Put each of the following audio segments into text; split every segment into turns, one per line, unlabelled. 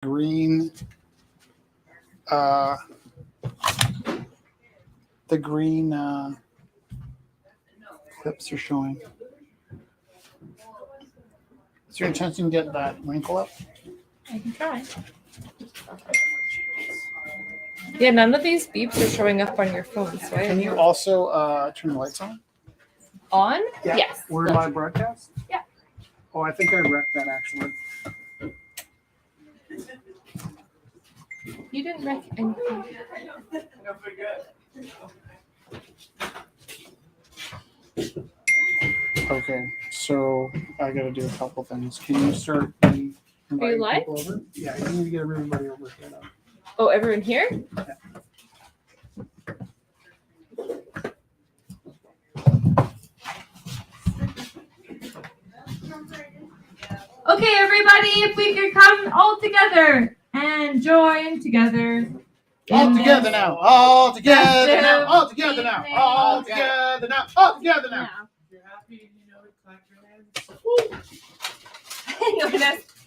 green clips are showing. Is there a chance you can get that wrinkle up?
I can try. Yeah, none of these beeps are showing up on your phone. So
Can you also turn the lights on?
On?
Yeah.
Yes.
We're live broadcast?
Yeah.
Oh, I think I wrecked that actually.
You didn't wreck anything.
Okay, so I gotta do a couple things. Can you start inviting
live?
people over? Yeah, you need to get everybody over here now.
Oh, everyone here?
Yeah.
Okay, everybody, if we could come all together and join together.
All together now. All together now. All together now. All together now. All together now.
If you're happy and you know it, clap your hands.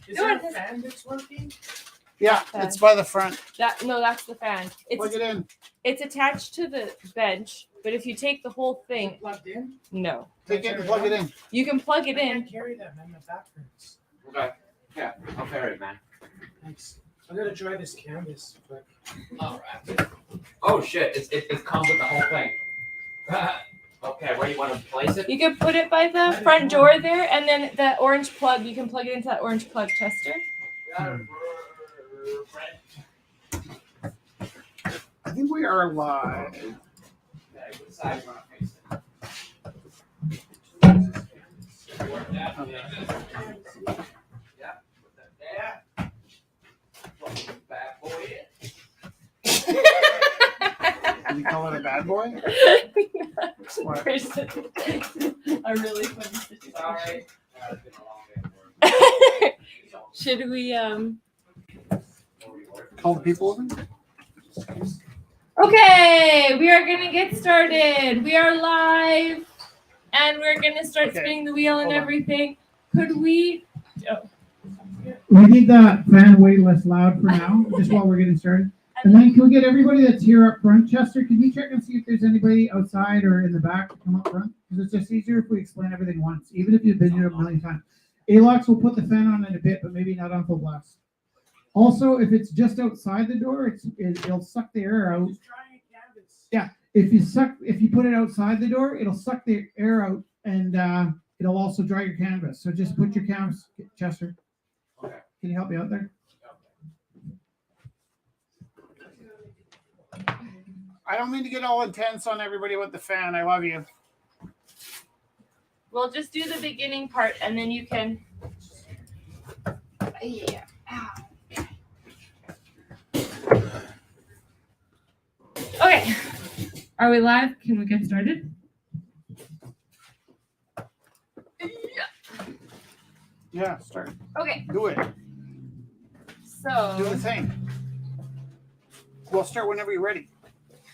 Is there a fan that's working?
Yeah, it's by the front.
No, that's the fan.
Plug it in.
It's attached to the bench, but if you take the whole thing,
Plugged in?
no.
Take it and plug it in.
You can plug it
I
in.
can't carry that, man. My back hurts.
Okay. Yeah, I'll carry it, man.
Thanks. I'm gonna dry this canvas quick.
Alright. Oh shit, it comes with the whole thing. Okay, where do you want to place it?
You can put it by the front door there, and then that orange plug, you can plug it into that orange plug, Chester.
I think we are live.
Okay, what side do you want to face it? Yeah, put that there. Plug the bad boy in.
Can you call it a bad boy? What?
A really funny situation.
Sorry. It's been a long day at work.
Should we
Call the people over?
Okay, we are gonna get started. We are live and we're gonna start spinning the wheel and
Hold on.
everything. Could we
We need the fan way less loud for now, just while we're getting started. And then can we get everybody that's here up front? Chester, can you check and see if there's anybody outside or in the back to come up front? Because it's just easier if we explain everything once, even if you've been here a million times. Alox will put the fan on in a bit, but maybe not on full blast. Also, if it's just outside the door, it'll suck the air out.
Just drying a canvas.
Yeah, if you put it outside the door, it'll suck the air out and it'll also dry your canvas. So just put your canvas, Chester.
Okay.
Can you help me out there?
I don't mean to get all intense on everybody with the fan. I love you.
We'll just do the beginning part and then you can yeah. Okay. Are we live? Can we get started?
Yeah, start.
Okay.
Do it. Do the
So
thing. We'll start whenever you're ready.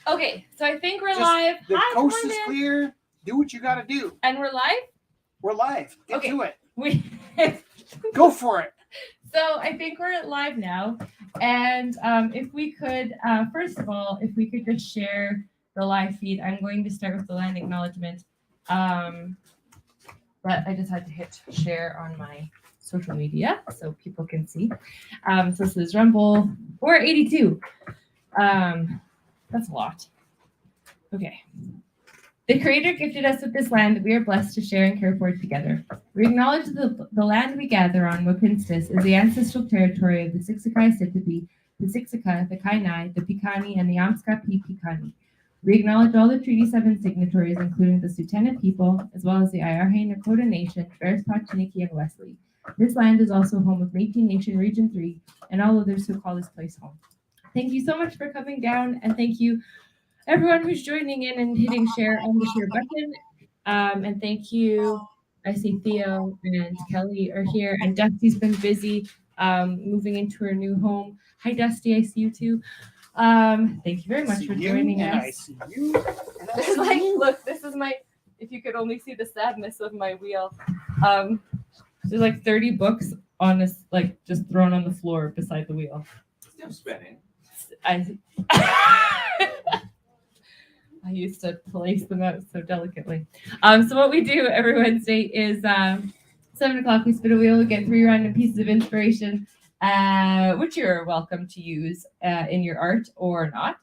okay, so I think we're
Just-
live.
The
Hi,
coast is
Morgan.
clear. Do what you gotta do.
And we're live?
We're live. Get
Okay.
to it.
We
Go for it.
So I think we're live now. And if we could, first of all, if we could just share the live feed. I'm going to start with the land acknowledgement. But I just had to hit share on my social media so people can see. So this is Rumble 482. That's a lot. Okay. The Creator gifted us with this land that we are blessed to share and care for together. We acknowledge the land we gather on, Wapinstis, is the ancestral territory of the Siksika Sitipi, the Siksika, the Kainai, the Pikani, and the Amskapi Pikani. We acknowledge all the Treaty 7 signatories, including the Sutena people, as well as the Ayarhe Nakota Nation, Bearspaw, Chiniki, and Wesley. This land is also home of Métis Nation Region 3 and all others who call this place home. Thank you so much for coming down, and thank you everyone who's joining in and hitting share on the share button. And thank you. I see Theo and Kelly are here, and Dusty's been busy moving into her new home. Hi, Dusty. I see you too. Thank you very much for joining
and
us.
I see you. And I
This
see
is like,
you.
look, this is my, if you could only see the sadness of my wheel. There's like 30 books on this, like just thrown on the floor beside the wheel.
Still spinning.
I I used to place them out so delicately. So what we do every Wednesday is 7:00 we spin a wheel, we get 3 random pieces of inspiration, which you're welcome to use in your art or not,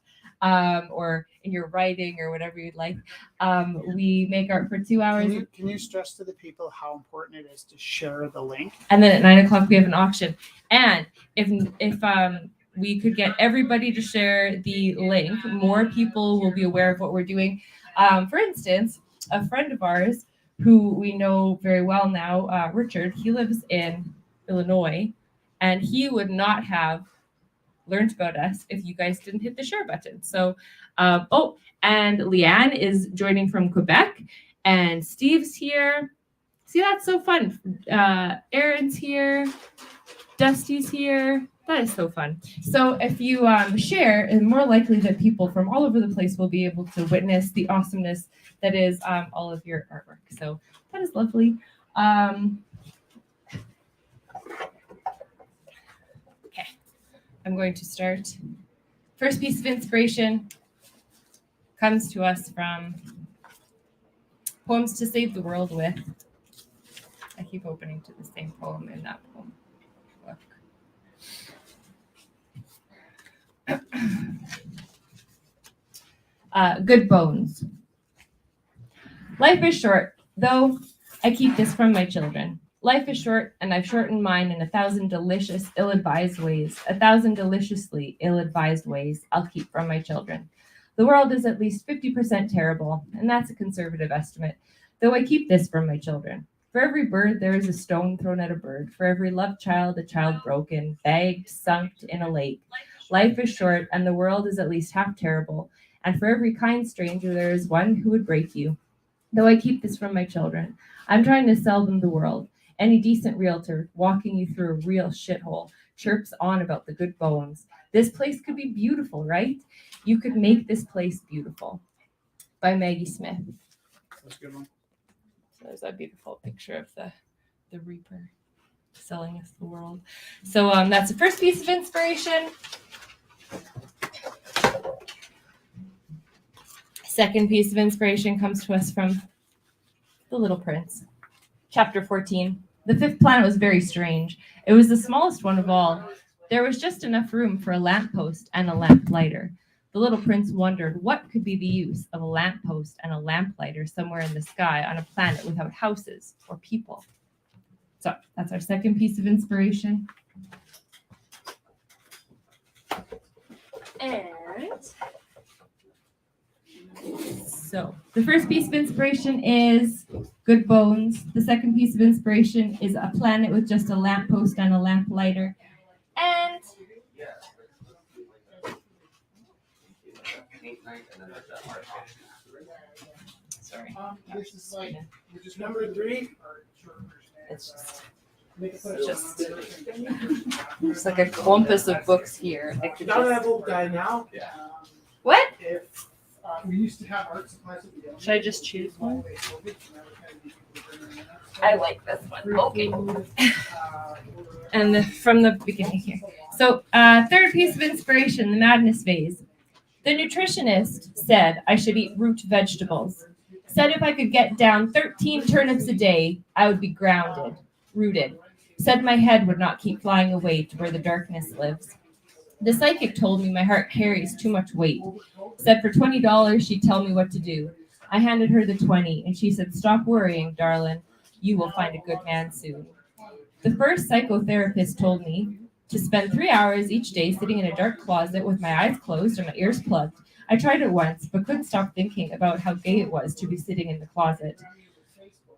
or in your writing or whatever you'd like. We make art for 2 hours.
Can you stress to the people how important it is to share the link?
And then at 9:00 we have an auction. And if we could get everybody to share the link, more people will be aware of what we're doing. For instance, a friend of ours who we know very well now, Richard, he lives in Illinois, and he would not have learned about us if you guys didn't hit the share button. So, and Leanne is joining from Quebec, and Steve's here. See, that's so fun. Aaron's here. Dusty's here. That is so fun. So if you share, it's more likely that people from all over the place will be able to witness the awesomeness that is all of your artwork. So that is lovely. Okay, I'm going to start. First piece of inspiration comes to us from Poems to Save the World with. I keep opening to the same poem in that poem. Good bones. Life is short, though I keep this from my children. Life is short, and I've shortened mine in 1,000 delicious, ill-advised ways. 1,000 deliciously ill-advised ways I'll keep from my children. The world is at least 50% terrible, and that's a conservative estimate, though I keep this from my children. For every bird, there is a stone thrown at a bird. For every loved child, a child broken, bagged, sunk in a lake. Life is short, and the world is at least half terrible. And for every kind stranger, there is one who would break you. Though I keep this from my children, I'm trying to sell them the world. Any decent realtor walking you through a real shithole chirps on about the good bones. This place could be beautiful, right? You could make this place beautiful. By Maggie Smith.
That's a good one.
So there's that beautiful picture of the Reaper selling us the world. So that's the first piece of inspiration. Second piece of inspiration comes to us from The Little Prince, chapter 14. The fifth planet was very strange. It was the smallest one of all. There was just enough room for a lamppost and a lamplighter. The little prince wondered what could be the use of a lamppost and a lamplighter somewhere in the sky on a planet without houses or people. So that's our second piece of inspiration. And so the first piece of inspiration is good bones. The second piece of inspiration is a planet with just a lamppost and a lamplighter. And sorry,
This is like, which is number 3.
it's like a compass of books here. I could
Now that
just,
I book guy now.
what?
If we used to have art supplies at the
Should I just choose one? I like this one. Okay. And from the beginning here. So, third piece of inspiration, the madness phase. The nutritionist said I should eat root vegetables. Said if I could get down 13 turnips a day, I would be rooted. Said my head would not keep flying away to where the darkness lives. The psychic told me my heart carries too much weight. Said for $20 she'd tell me what to do. I handed her the 20 and she said, "Stop worrying, darling. You will find a good man soon." The first psychotherapist told me to spend 3 hours each day sitting in a dark closet with my eyes closed and my ears plugged. I tried it once, but couldn't stop thinking about how gay it was to be sitting in the closet.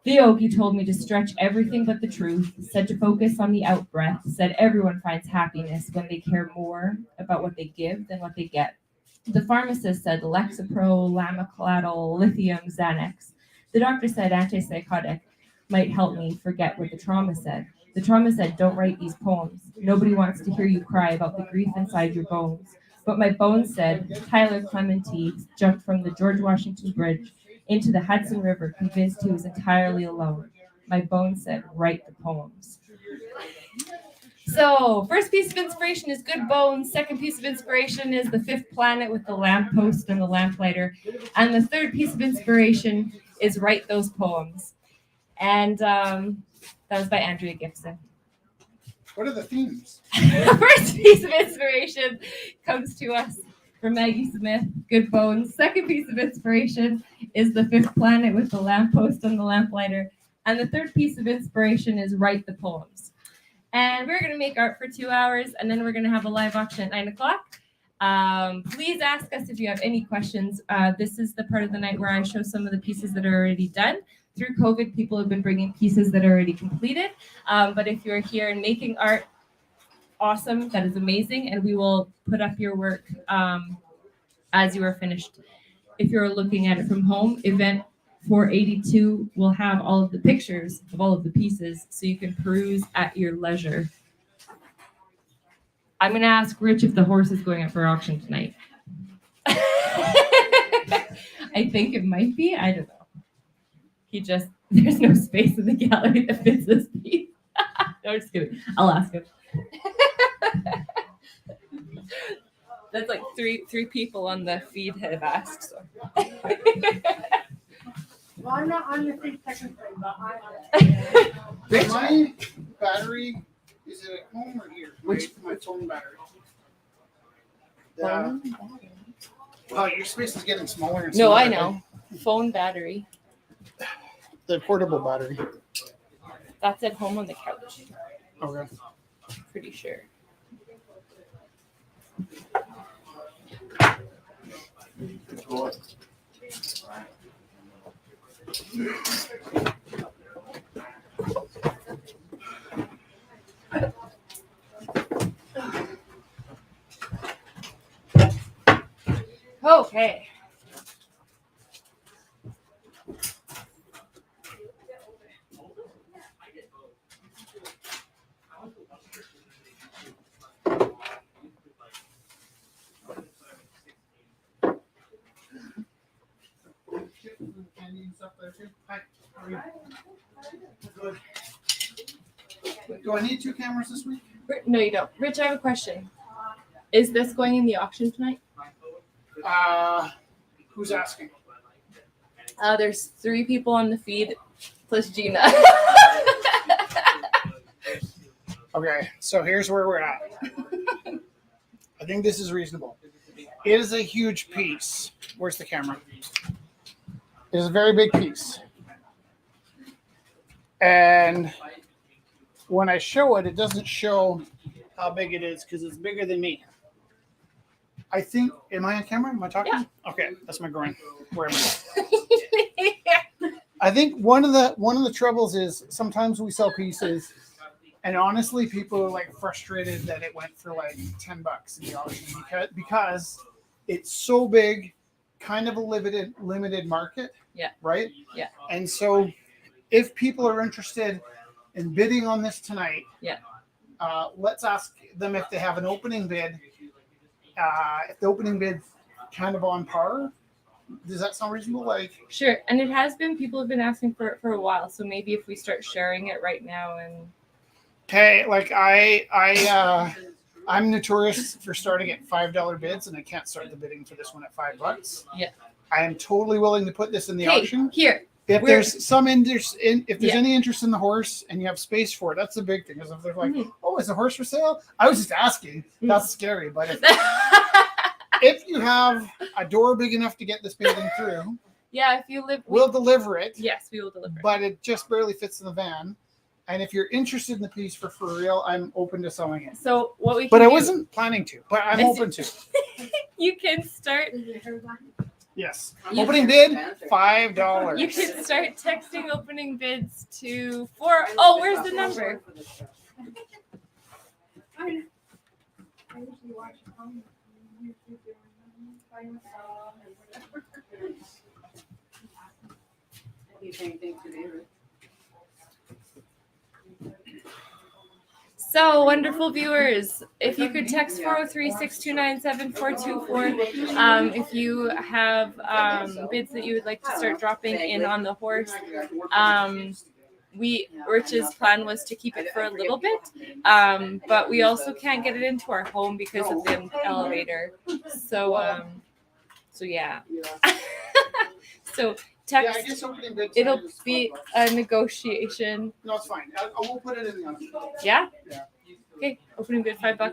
The yogi told me to stretch everything but the truth, said to focus on the out-breath, said everyone finds happiness when they care more about what they give than what they get. The pharmacist said Lexapro, Lamiclatal, Lithium, Xanax. The doctor said antipsychotic might help me forget what the trauma said. The trauma said, don't write these poems. Nobody wants to hear you cry about the grief inside your bones. But my bones said, Tyler Clementi jumped from the George Washington Bridge into the Hudson River, convinced he was entirely alone. My bones said, write the poems. So, first piece of inspiration is Good Bones. Second piece of inspiration is The Fifth Planet with the lamppost and the lamplighter. And the third piece of inspiration is Write Those Poems. And that was by Andrea Gibson.
What are the themes?
First piece of inspiration comes to us from Maggie Smith, Good Bones. Second piece of inspiration is The Fifth Planet with the lamppost and the lamplighter. And the third piece of inspiration is Write the Poems. And we're going to make art for 2 hours, and then we're going to have a live auction at 9 o'clock. Please ask us if you have any questions. This is the part of the night where I show some of the pieces that are already done. Through COVID, people have been bringing pieces that are already completed. But if you're here and making art, awesome. That is amazing. And we will put up your work as you are finished. If you're looking at it from home, event 482 will have all of the pictures of all of the pieces so you can peruse at your leisure. I'm going to ask Rich if the horse is going up for auction tonight. I think it might be. I don't know. There's no space in the gallery that fits this piece. No, just kidding. I'll ask him. That's like three people on the feed have asked. So.
Well, I'm not on the feed technically, but
My battery, is it at home or here? My phone battery. Oh, your space is getting smaller and
No,
smaller.
I know. Phone battery.
The portable battery.
That's at home on the couch.
Okay.
Pretty sure. Okay.
Hi. How are you? Good. Do I need 2 cameras this week?
No, you don't. Rich, I have a question. Is this going in the auction tonight?
Who's asking?
There's 3 people on the feed plus Gina.
Okay, so here's where we're at. I think this is reasonable. It is a huge piece. Where's the camera? It is a very big piece. And when I show it, it doesn't show how big it is because it's bigger than me. I think, am I on camera? Am I talking?
Yeah.
Okay, that's my groin. Where am I? I think one of the troubles is sometimes we sell pieces, and honestly, people are like frustrated that it went for like $10 in the auction because it's so big, kind of a limited market.
Yeah.
Right.
Yeah.
And so, if people are interested in bidding on this tonight,
yeah,
let's ask them if they have an opening bid. If the opening bid's kind of on par. Does that sound reasonable? Like,
sure. And it has been, people have been asking for it for a while. So maybe if we start sharing it right now and.
Okay, like I'm notorious for starting at $5 bids, and I can't start the bidding for this one at $5.
Yeah.
I am totally willing to put this in the auction.
Here.
If there's some interest if there's
Yeah.
any interest in the horse and you have space for it, that's the big thing. Because if they're like, oh, is the horse for sale? I was just asking. That's scary. But if you have a door big enough to get this painting through,
yeah, if you live,
we'll deliver it.
Yes, we will deliver.
But it just barely fits in the van. And if you're interested in the piece for real, I'm open to selling it.
So what we can
But I
do-
wasn't planning to. But I'm open to.
You can start.
Yes.
You-
Opening bid, $5.
You can start texting opening bids to 4. Oh, where's the number?
I usually watch it on YouTube by myself and whatever.
You think today, right?
So, wonderful viewers, if you could text 403-629-7424 if you have bids that you would like to start dropping in on the horse. Rich's plan was to keep it for a little bit, but we also can't get it into our home because of the elevator. So yeah. So
Yeah, I
text.
guess opening bids.
It'll be a negotiation.
No, it's fine. I will put it in the envelope.
Yeah.
Yeah.
Okay. Opening bid $5.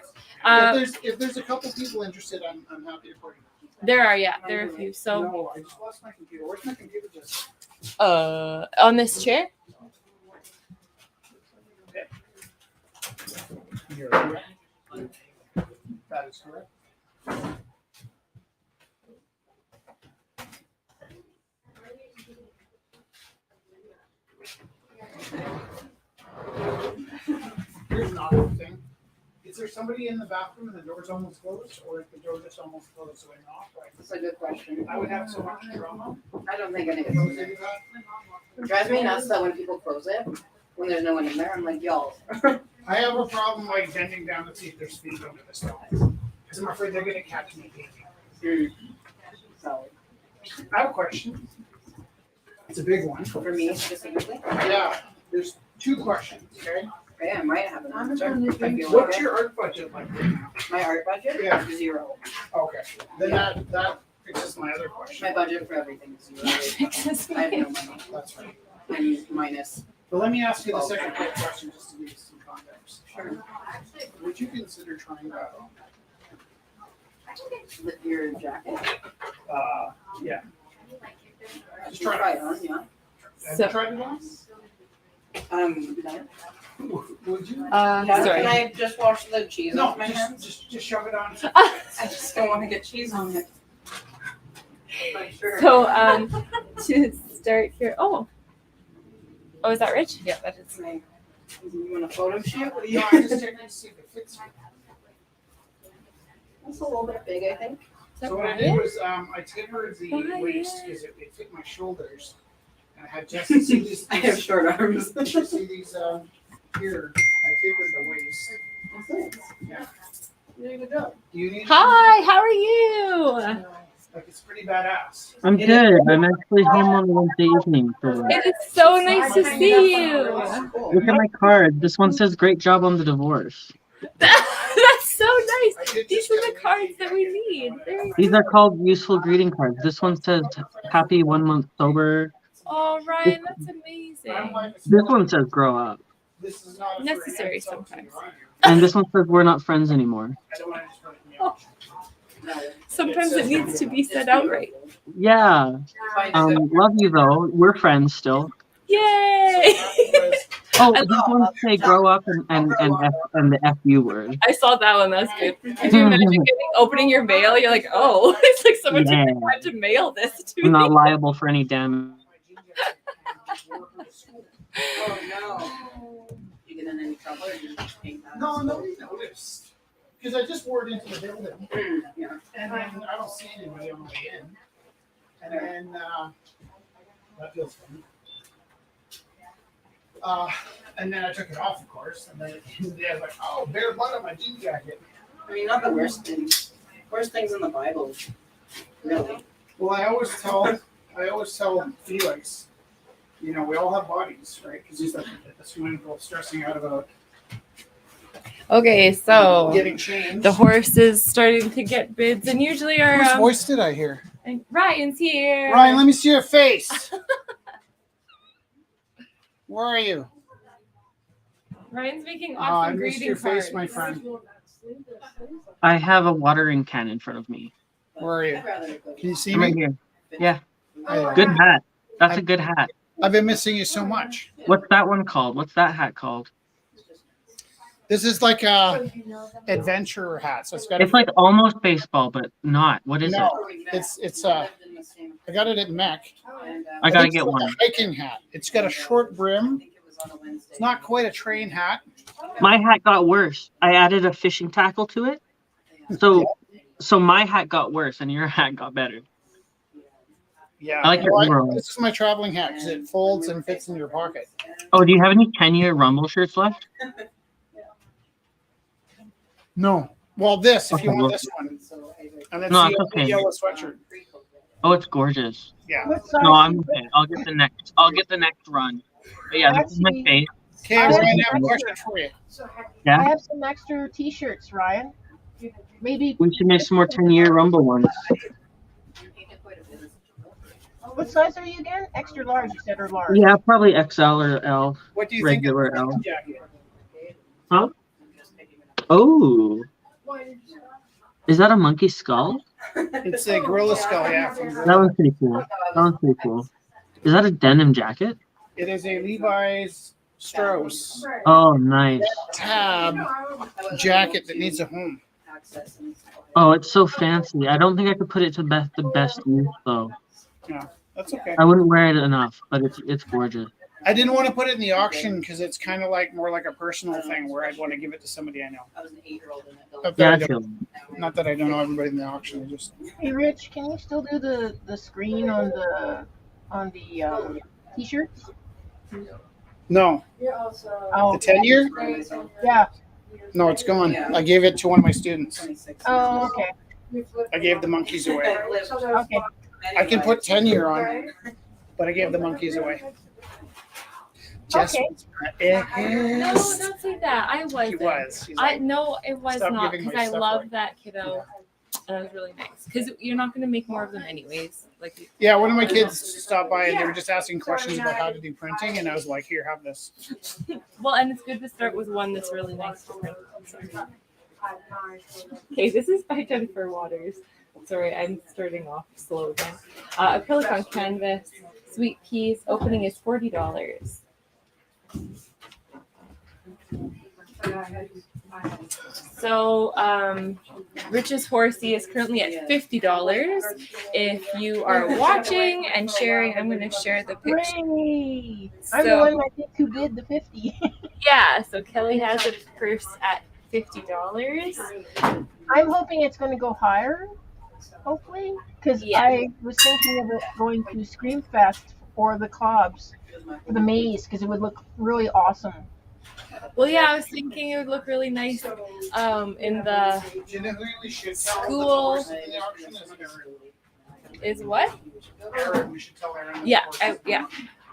If there's a couple people interested, I'm happy to put it.
There are a few. So
No, I just lost my computer. Where's my computer? Just
on this chair.
here. That is correct. Here's an awkward thing. Is there somebody in the bathroom and the door's almost closed, or is the door just almost closed so I knock?
That's a good question.
I would have so much drama.
I don't think anybody's in it. It drives me nuts that when people close it, when there's no one in there, I'm like, y'all.
I have a problem like bending down to see if there's feet under the stove. Because I'm afraid they're gonna catch me peeking.
So,
I have a question. It's a big one.
for me specifically,
Yeah, there's two questions, okay?
okay, I might have an answer. If I feel like
What's
it.
your art budget like right now?
My art budget?
Yeah.
0.
Okay, then that fixes my other question.
My budget for everything is 0. I have no money.
That's right.
I'm minus.
But let me ask you the second quick question just to give you some context.
Sure.
Would you consider trying that on?
Your jacket.
Yeah.
Just try it on, yeah.
Have
So-
you tried it on?
No.
Would you?
Yeah,
Sorry.
can I just wash the cheese
No,
off my hands?
just shove it on.
I just don't want to get cheese on it. Like, sure.
So to start here. Oh, is that Rich? Yeah, that is.
Like, you want a photo shoot? What do you?
No, I just checking to see if it fits.
That's a little bit big, I think.
Is that
So what I
Ryan?
did was I tapered the
Ryan.
waist because it fit my shoulders. And I had Jesse see these.
I have short arms.
You see these here? I tapered the waist. Yeah.
You did a good job.
Do you need?
Hi, how are you?
Like it's pretty badass.
I'm good. I'm actually home on Wednesday evening. So
It is so nice to see you.
Cool.
look at my card. This one says "Great job on the divorce."
That's so nice.
I did
These
just
are
get
the
a
cards
new
that we
jacket.
need. Very
These are called useful greeting cards. This one says "Happy 1 month sober."
Oh, Ryan, that's
I'm
amazing.
like,
This one says "Grow up,"
This is not a
Necessary
free insult to
sometimes.
Ryan.
and this one says "We're not friends anymore."
I don't want to just put it in the option.
Sometimes it needs to be said outright.
Yeah. Love you though. We're friends still.
Yay!
Oh,
I
these ones say "Grow up" and the "FU" word.
I saw that one. That's good. Could you imagine opening your mail? You're like, oh, it's like someone
Yeah.
took the time to mail this to
I'm
me.
not liable for any damage.
Oh no. You get in any trouble or you just paint that?
No, nobody noticed. Because I just wore it into the building.
Yeah.
And then I don't see anybody on the way in. And then that feels funny. And then I took it off, of course. And then at the end of the day, I was like, oh, bare butt on my jean jacket.
I mean, not the worst thing. Worst things in the Bible. Really.
Well, I always tell Felix, you know, we all have bodies, right? Because he's like at the swimming pool stressing out about
Okay, so
getting changed.
the horse is starting to get bids, and usually our
Whose voice did I hear?
Ryan's here.
Ryan, let me see your face. Where are you?
Ryan's making
Oh,
awesome
I missed
greeting
your
cards.
face, my friend.
I have a watering can in front of me.
Where are you?
I'd rather go.
Can you see
I'm right
me?
here. Yeah.
Hi.
Good hat. That's a good hat.
I've been missing you so much.
What's that one called? What's that hat called?
This is like a adventure hat, so it's got.
It's like almost baseball, but not. What is
No.
it?
It's I got it at Mech.
I gotta
think
get
it's like
one.
a hiking hat. It's got a short brim. It's not quite a train hat.
My hat got worse. I added a fishing tackle to it. So my hat got worse and your hat got better.
Yeah.
I like your
Well,
overall.
this is my traveling hat because it folds and fits in your pocket.
Oh, do you have any 10-year Rumble shirts left?
No. Well, this if you
Okay,
want
well-
this one, and it's
No,
the
it's okay.
yellow sweatshirt.
Oh, it's gorgeous.
Yeah.
No, I'm okay. I'll get the next run. But yeah, this is my
Actually,
face.
Okay,
I
Ryan, I
have
have a
an
question
extra.
for you.
Yeah.
I have some extra T-shirts, Ryan. Maybe.
We should make some more 10-year Rumble ones.
What size are you again? Extra large, you said, or large?
Yeah, probably XL or L.
What do you think of
Regular
the
L.
Denim Jacket?
Huh? Oh. Is that a monkey skull?
It's a gorilla skull, yeah. From
That
Gorilla.
one's pretty cool. That one's pretty cool. Is that a denim jacket?
It is a Levi's Strauss
Oh, nice.
tab jacket that needs a home.
Oh, it's so fancy. I don't think I could put it to the best use though.
That's okay.
I wouldn't wear it enough, but it's gorgeous.
I didn't want to put it in the auction because it's kind of like more like a personal thing where I'd want to give it to somebody I know. Not that,
Yeah,
I
I
don't,
feel.
not that I don't know everybody in the auction. I just
Hey, Rich, can you still do the screen on the T-shirts?
no.
Oh,
The 10-year?
yeah.
No, it's gone. I gave it to one of my students.
Oh, okay.
I gave the monkeys away.
Okay.
I can put 10-year on, but I gave the monkeys away. Just
Okay.
No, don't say that. I wasn't.
He was. He's
I
like,
no, it was
Stop
not
giving
because
my
I
stuff
love
away.
that kiddo. That was really nice because you're not gonna make more of them anyways. Like
yeah, one of my kids stopped by and they were just asking questions about how to do printing, and I was like, "Here, have this."
well, and it's good to start with one that's really nice to print. So. Okay, this is by Jennifer Waters. Sorry, I'm starting off slow again. Acrylic on canvas, sweet peas. Opening is $40. So, Rich's Horsey is currently at $50. If you are watching and sharing, I'm going to share the picture.
Hooray! I'm the
So,
one I think who bid the 50.
yeah, so Kelly has a purse at $50.
I'm hoping it's going to go higher, hopefully, because
Yeah.
I was thinking of it going to Screamfest or the Cobbs for the maze because it would look really awesome.
Well, yeah, I was thinking it would look really nice in the
Do you know who we should
School.
in the auction
is what?
Aaron. We should tell Aaron.
Yeah, yeah.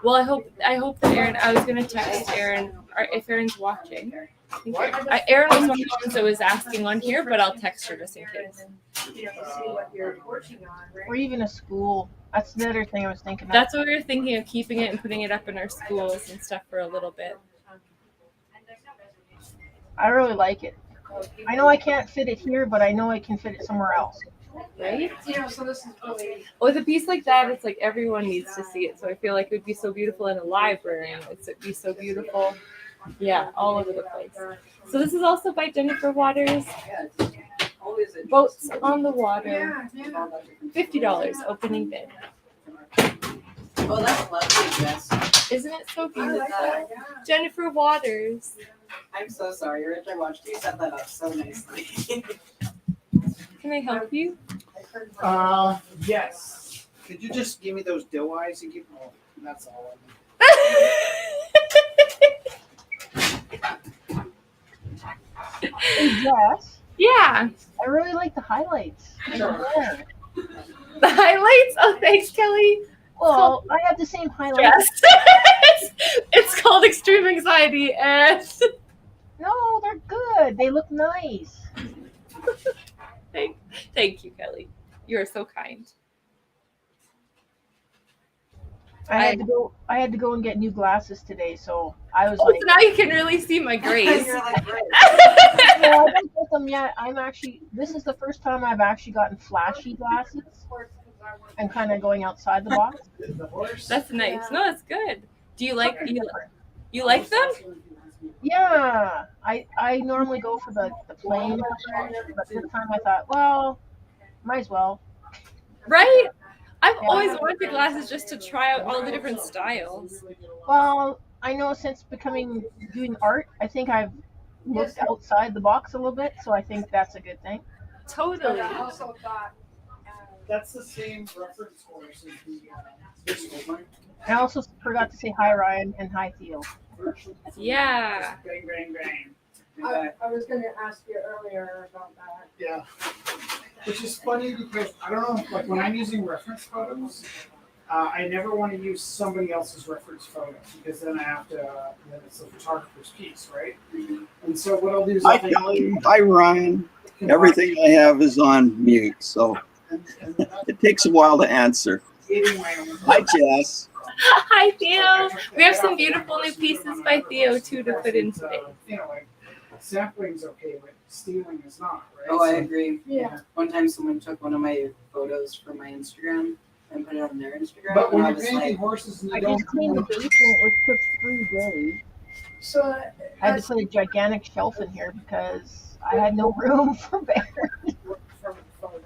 Well, I hope that Aaron. I was gonna text Aaron or if Aaron's watching. Aaron was one of the ones that was asking on here, but I'll text her just in case.
Or even a school. That's the other thing I was thinking of.
That's what we were thinking of, keeping it and putting it up in our schools and stuff for a little bit.
I really like it. I know I can't fit it here, but I know I can fit it somewhere else.
Right? With a piece like that, it's like everyone needs to see it. So I feel like it would be so beautiful in a library. And it'd be so beautiful, yeah, all over the place. So this is also by Jennifer Waters. Boats on the Water, $50 opening bid.
Oh, that's lovely, Jess.
Isn't it so beautiful? Jennifer Waters.
I'm so sorry, Rich. I watched you set that up so nicely.
Can I help you?
Yes. Could you just give me those doe eyes and give? Oh, that's all.
Hey, Jess,
Yeah.
I really like the highlights.
Sure.
The highlights? Oh, thanks, Kelly.
Well, I have the same highlights.
Yes. It's called Extreme Anxiety. And
No, they're good. They look nice.
thank you, Kelly. You are so kind.
I had to go and get new glasses today, so I was
Oh,
like,
so now you can really see my grace.
You're like, right.
no, I don't get them yet. This is the first time I've actually gotten flashy glasses and kind of going outside the box.
The horse.
That's nice. No, that's good. Do you like you like them?
Yeah, I normally go for the plain, but this time I thought, well, might as well.
Right? I've always wanted glasses just to try out all the different styles.
Well, I know since doing art, I think I've looked outside the box a little bit, so I think that's a good thing.
Totally.
That's the same reference horse as the physical, right?
I also forgot to say hi, Ryan, and hi, Theo.
Yeah.
Bang, bang, bang.
I was going to ask you earlier about that.
Yeah. Which is funny because I don't know, like when I'm using reference photos, I never want to use somebody else's reference photo because then I have to. Then it's the photographer's piece, right? And so what I'll do is
Hi,
I'll take
Kelly. Hi, Ryan. Everything I have is on mute, so it takes a while to answer.
eating my own.
Hi, Jess.
Hi, Theo. We have some beautiful new pieces by Theo too to put in today.
You know, like sampling's okay, but stealing is not, right?
Oh, I
So-
agree.
Yeah.
One time someone took one of my photos from my Instagram and put it on their Instagram.
But
and
when
I
you're
was
painting
like,
horses and you
I
don't
just cleaned the basement, which took 3 days.
So
I had to put a gigantic shelf in here because I had no room for bears.
from a photo.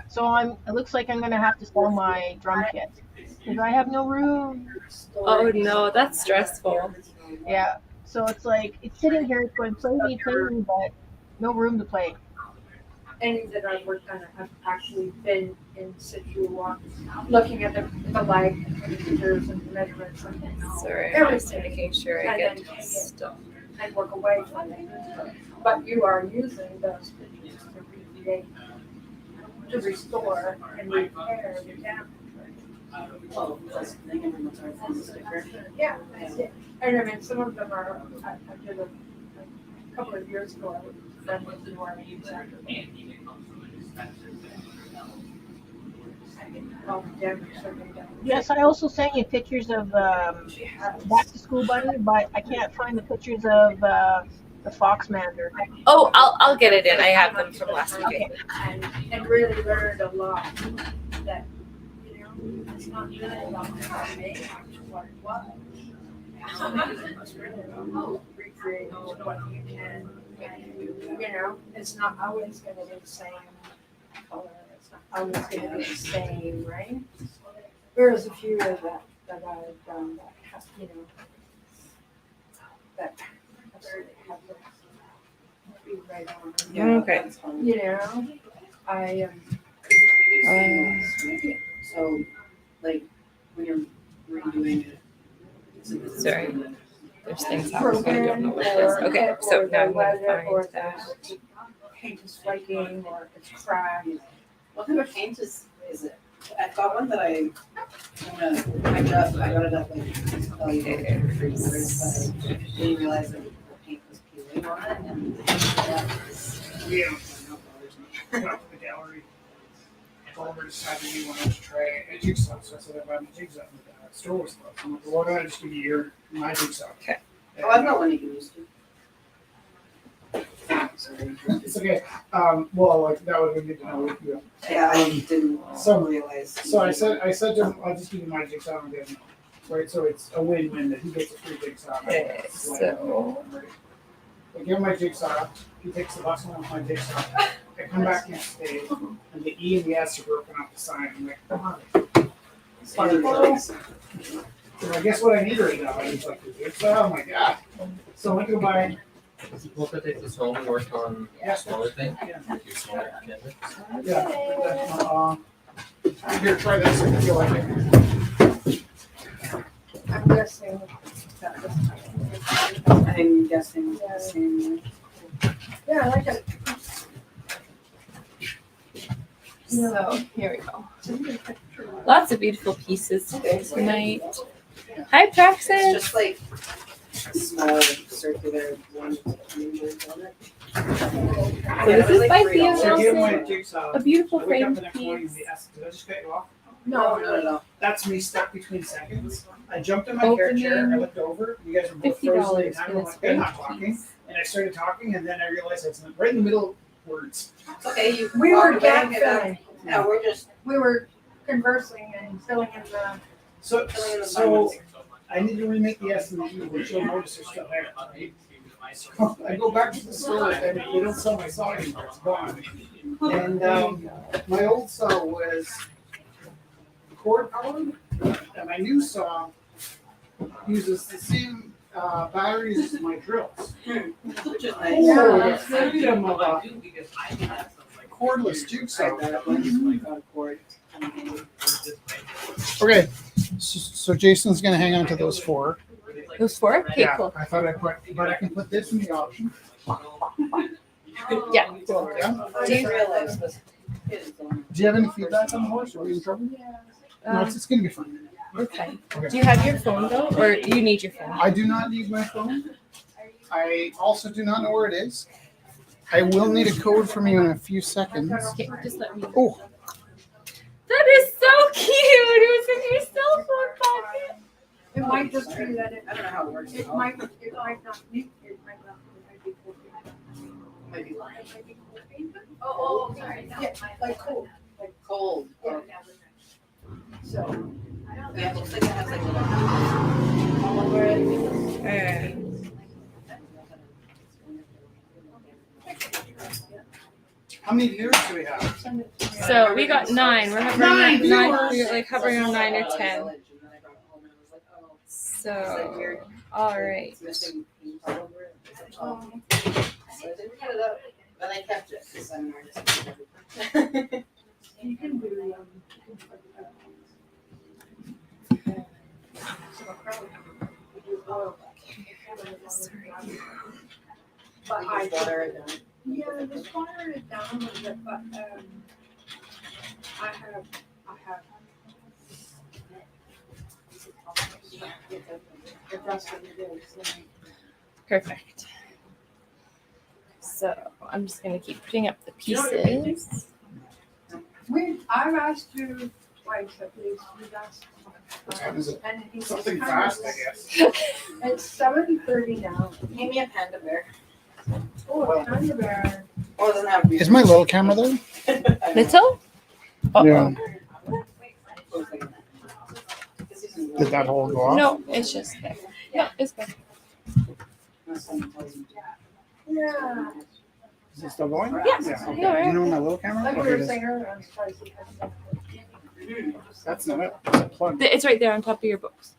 So it looks like I'm gonna have to sell my drum kit because I have no room.
Oh no, that's stressful.
Yeah. So it's like it's sitting here, it's going play me, but no room to play.
Any that I've worked on have actually been in situ looking at the leg pictures and measurements and
Sorry, I'm just
everything
making sure I
And
get
then-
stuff.
and work away from it. But you are using those pictures to recreate, to restore and repair the damage.
well, that's the thing, everyone's art form is different.
Yeah, that's it. And I mean, some of them are, I did a couple of years ago, I was friendly with the more exactly.
Yes, I also sent you pictures of back to school bunny, but I can't find the pictures of the foxmander.
Oh, I'll get it in. I have them from last week.
And really learned a lot that, you know, it's not really about how they what it was. Sometimes it's really about recreating what you can. You know, it's not always gonna be the same color, it's not always gonna be the same, right? There's a few of that I've done that have, you know, that have to be right on.
Yeah,
Okay.
that's fun.
You know, I
So, like, when you're redoing it.
Sorry. There's things happening. I don't know what it is. Okay, so now I'm gonna
or
find that.
the paint is flaking or it's cracked.
What kind of paint is it? I've got one that I'm gonna up. I got it up like for years, but I didn't realize that the paint was peeling on it, and that was
We don't find out went up to the gallery. Oliver decided he wanted to try a jigsaw, so I said I bought a jigsaw. The store was closed. I'm like, well, why don't I just give you my jigsaw?
Okay.
Oh, I've got one you can use too. Sorry.
It's okay. Well, like that would be good to know with you.
Yeah, I didn't realize.
So I said to him, I'll just give you my jigsaw and get him. Right, so it's a win-win that he gets a free jigsaw.
Okay, so-
I give him my jigsaw. He takes the bus home with my jigsaw. I come back next day, and the E and the S are broken off the sign. I'm like, come on. So I guess what I need right now is like the jigsaw. I'm like, yeah. So I went to buy.
We'll take this home and work on smaller things. Do smaller canvas.
Yeah. Here, try this if you feel like it.
I'm guessing that was.
I'm guessing the same.
Yeah, I like it.
So here we go. Lots of beautiful pieces tonight. Hi,
It's
Praxis.
just like a small circular one on it.
So this is by Theo
So I give him my
Nelson.
jigsaw.
A beautiful
I wake up
framed
the next morning,
piece.
the S. Did I just cut you off?
No.
That's me stuck between seconds. I jumped in my carrot chair. I looked over. You guys were both frozen in
$50
time.
for
I'm
this
like, I'm not
framed
talking.
piece.
And I started talking, and then I realized I was right in the middle of words.
It's okay. You
We were
walked away
gap
and get back.
filling.
Yeah, we're just
We were conversing and filling in the.
So,
filling in the
so
silence.
I need to remake the S and the E, which you'll notice are still there. Right? So I go back to the store, and they don't sell my saw anymore. It's gone. And my old saw was cord powered, and my new saw uses the same batteries as my drills.
Which is
So
nice.
the freedom of a cordless jigsaw. Okay, so Jason's gonna hang on to those 4.
Those 4? Okay,
Yeah,
cool.
I thought I put, but I can put this in the option.
Yeah.
Yeah.
I didn't realize this.
Do you have any feedback on the horse? Are we in trouble? No, it's gonna be fun.
Okay.
Okay.
Do you have your phone though, or you need your phone?
I do not need my phone. I also do not know where it is. I will need a code from you in a few seconds.
Okay, just let me.
Oh,
That is so cute. It was in your cell phone pocket.
It might just be that
I don't know how it works.
it might not be, it might not be cold.
Might be lying.
It might be cold. Oh, sorry. Yeah, like cold.
Like cold.
Yeah.
Okay.
So.
Yeah, it looks like it has like a all over it.
how many viewers do we have?
So we got 9. We're hovering
Nine
at 9.
viewers!
We're like hovering on 9 or 10. So, all right.
It's missing paint all over it. So I didn't cut it up, but I kept it because I'm an artist.
You can do, but I
Just water it down.
yeah, just water it down a little bit, but I have
That's what it is.
Perfect. So I'm just gonna keep putting up the pieces.
I've asked you twice at least, you've asked.
What time is it?
And he's
Something
kind of-
fast, I guess.
It's 7:30 now.
Give me a panda bear.
Oh, Panda Bear.
Oh, it doesn't have to be.
Is my little camera there?
Little?
Yeah.
Did
Did that hole go off?
No, it's just there. No, it's good.
Yeah.
Is it still going?
Yeah.
Okay.
No,
Do you know my little camera?
Like we
Okay,
were
it is.
saying earlier, I'm surprised he hasn't.
That's not it. It's a plug.
It's right there on top of your books.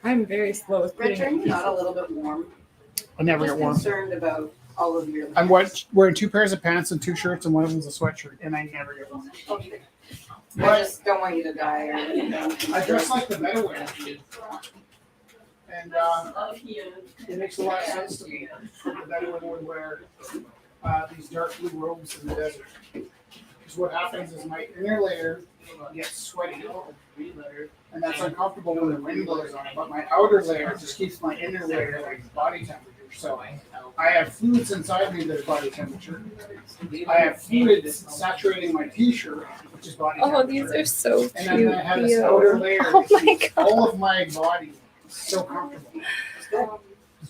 I'm very slow with putting
Richard,
up
not a
pieces.
little bit warm.
I never
Just
get warm.
concerned about all of your.
I'm wearing 2 pairs of pants and 2 shirts, and one of them's a sweatshirt, and I never get warm.
Okay. I just don't want you to die or anything.
I dress like the better way. And it makes a lot of sense to me that the Bedouin would wear these dark blue robes in the desert. Because what happens is my inner layer gets sweaty, and that's uncomfortable when the wind blows on it. But my outer layer just keeps my inner layer like body temperature. So I have fluids inside me that are body temperature. I have fluids saturating my t-shirt, which is body temperature.
Oh, these are so cute.
And then I have this outer layer
Oh
that
my
keeps
god.
all of my body so comfortable.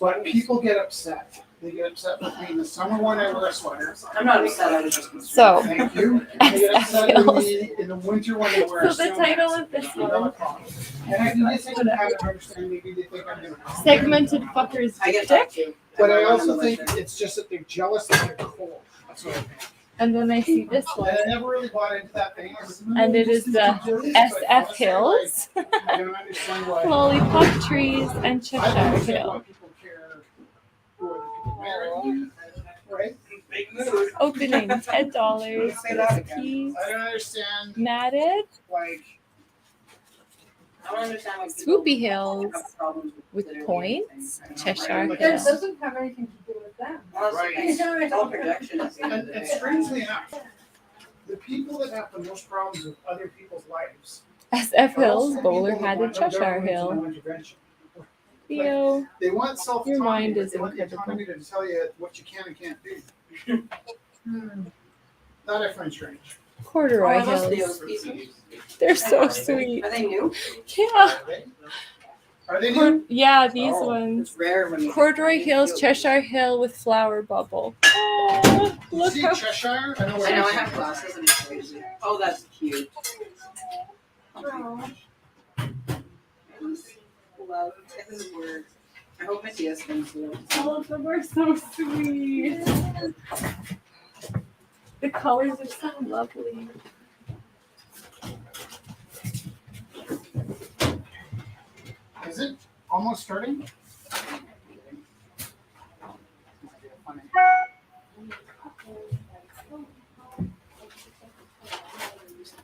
But people get upset. They get upset with me in the summer when I wear a sweater.
I'm not upset, I was just concerned.
So,
Thank you. They get upset with me in the winter when I wear a
So the
snowmask.
title of this
Not
one-
a problem. And I can just kind of understand, maybe they think I'm gonna.
segmented fuckers
I get that
dick.
too.
But I
wear one in
also
the
think
winter.
it's just that they're jealous that they're cold. That's what I think.
And then I see this
And
one.
I never really bought into that thing. I was,
And it is the SF Hills,
I don't understand why.
Lollipop Trees, and
I don't
Cheshire
understand why
Hill.
people care who are the people married. Right?
Opening $10.
Say that again.
Keys,
I don't understand,
matted,
like,
I don't understand why people
Swoopy Hills
have problems
with
literally
points,
anything.
Cheshire
Like,
That
Hill.
doesn't have anything to do with them.
Well, that's the
Right.
thing. It's all projection at the end of the
and
day.
strangely enough, the people that have the most problems with other people's lives.
SF
are also
Hills,
the
Bowler
people that
Hatted,
want no
Cheshire
government and
Hill.
no intervention.
Theo,
They want self-autonomy.
Your mind
but
is
they want the
incredible.
autonomy to tell you what you can and can't do. That I find strange.
Corduroy
Oh, I love
Hills.
Theo's pieces.
They're so sweet.
Are they new?
Yeah.
Are they new?
Yeah, these
Oh,
ones.
It's rare when you.
Corduroy Hills, Cheshire Hill with flower bubble. Oh, look
See
how
Cheshire? I know
I
where
know, I
it is.
have glasses and it's crazy. Oh, that's cute.
Oh.
Love his words. I hope Matthias thinks so.
all of them are so sweet. The colors are so lovely.
Is it almost starting?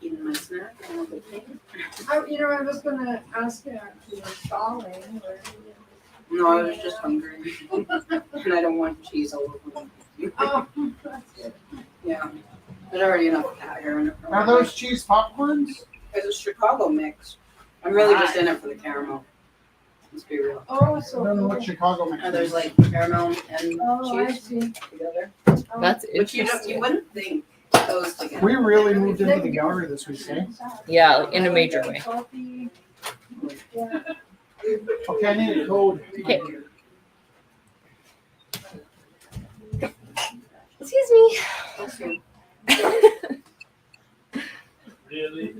Eating my snack. and all the thing.
I was gonna ask you if you were stalling or.
No, I was just hungry. And I don't want cheese all over me.
Oh, that's good.
Yeah. There's already enough cat hair in it.
Are those cheese popcorns?
It's a Chicago mix. I'm really just in it for the caramel. Let's be real.
Oh,
I
so.
don't know what Chicago makes.
There's like caramel and
Oh, I
cheese
see.
together.
That's
But you
interesting.
wouldn't think those together.
We really moved into the gallery this week, eh?
Yeah, like in a major way.
Okay, I need a code.
Okay. Excuse me.
Okay.
Really?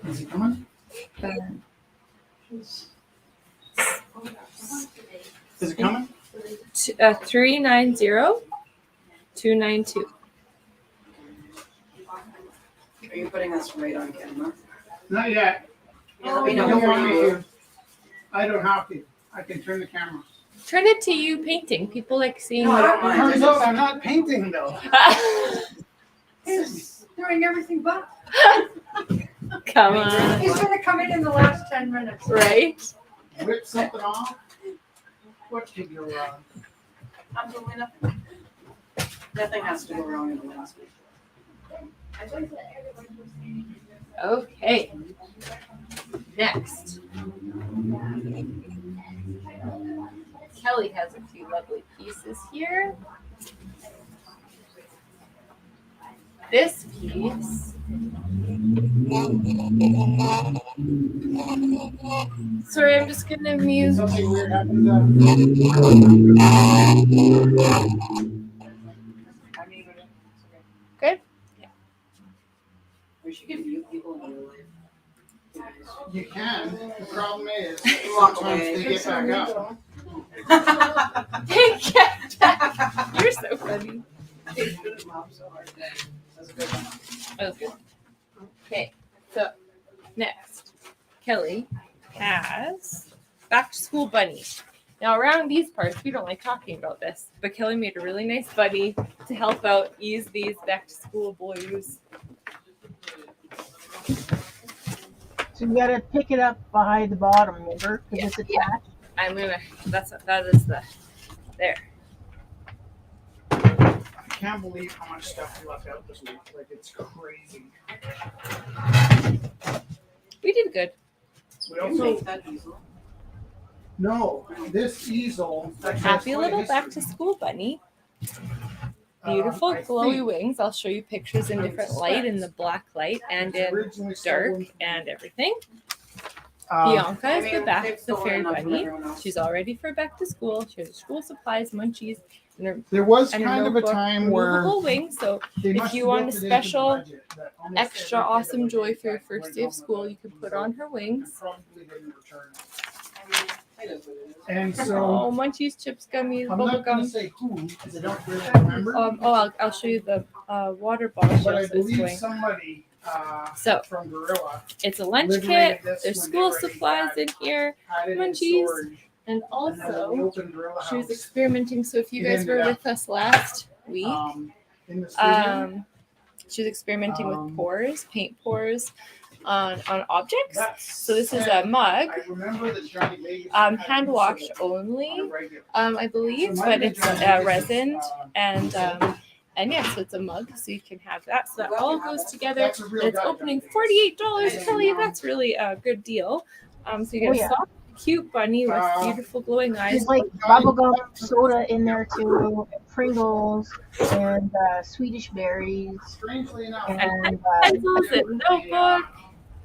Is he coming? Is it coming?
390-292.
Are you putting us right on camera?
Not yet.
Let
You
me know
don't
if
want me
you-
to. I don't have to. I can turn the camera.
Turn it to you painting. People like seeing
No, I don't mind.
Turns out I'm not painting though.
He's doing everything but.
Come on.
He's gonna come in the last 10 minutes.
Right?
Whip something off. What could go wrong?
Absolutely nothing. Nothing has to go wrong in the last week.
Okay. Next. Kelly has a few lovely pieces here. This piece. Sorry, I'm just gonna mute.
Something weird happened.
Good?
We should give you people in real life.
You can. The problem is
Walk
sometimes
away.
they get back up.
You're so funny. That was good. Okay, so next, Kelly has back to school bunny. Now around these parts, we don't like talking about this, but Kelly made a really nice bunny to help out ease these back to school blues.
So you gotta pick it up by the bottom, remember? Because it's
Yeah.
attached.
I'm gonna. That is the there.
I can't believe how much stuff we left out this week. Like it's crazy.
We did good.
We
You
also
make that easel.
no this easel. actually has
Happy
quite a
little back to
history.
school bunny. Beautiful
I
glowy
think
wings. I'll show you pictures in different light, in the black light and
it's
in
originally
dark
stolen from-
and everything.
Um,
Bianca is the
they've
the
stolen
fairy
enough from
bunny.
everyone else.
She's all ready for back to school. She has school supplies, munchies, and her
there was
and
kind of a
notebook,
time where
removable wings. So
they
if
must
you
have
want a
built it into the
special
budget that almost
extra
everything
awesome
that
joy
went
for your
back
first
went
day of
on the
school, you can put on her
and
wings.
probably didn't return.
It is what it is.
And so
Oh, munchies, chips, gummies,
I'm
bubble
not gonna
gum.
say who because I don't really remember.
I'll show you the water bottle.
But I
that's
believe
going.
somebody
So
from Gorilla
it's a lunch
liberated
kit.
this
There's
when
school
they already
supplies in here,
had it in
munchies,
storage.
and
And then when we
also
opened Gorilla
she was
House,
experimenting. So if you
It
guys were
ended up,
with us last week,
in the studio.
she was experimenting with
Um,
pours, paint pours on objects.
That's
So this is a
sad.
mug,
I remember that Johnny Vegas
hand washed only, I believe, but it's resin and yeah, so it's a mug, so you can have that. So that all goes together.
That's a real
It's
guy,
opening
Johnny
$48,
Vegas.
Kelly. That's really a good deal. So you get
Oh,
a
yeah.
soft, cute bunny with beautiful glowing eyes.
There's like bubblegum soda in there too, Pringles, and Swedish berries,
Strangely enough,
and
Pencils and notebook.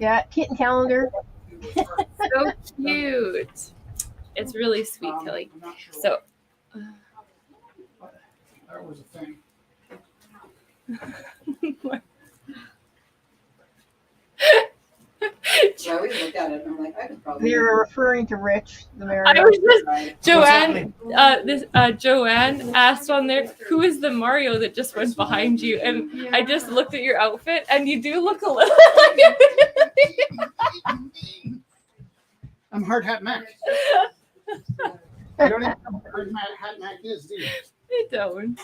yeah, kitten calendar.
So cute. It's really sweet, Kelly.
I'm not sure
So
that was a thing.
So I always look at it and I'm like, I could probably.
They're referring to Rich, the mayor.
I was just
Right.
Joanne. Joanne asked on there, "Who is the Mario that just went behind you?" And I just looked at your outfit, and you do look a little.
I'm Hard Hat Mac. You don't even know what Hard Hat Mac is, do you?
I don't.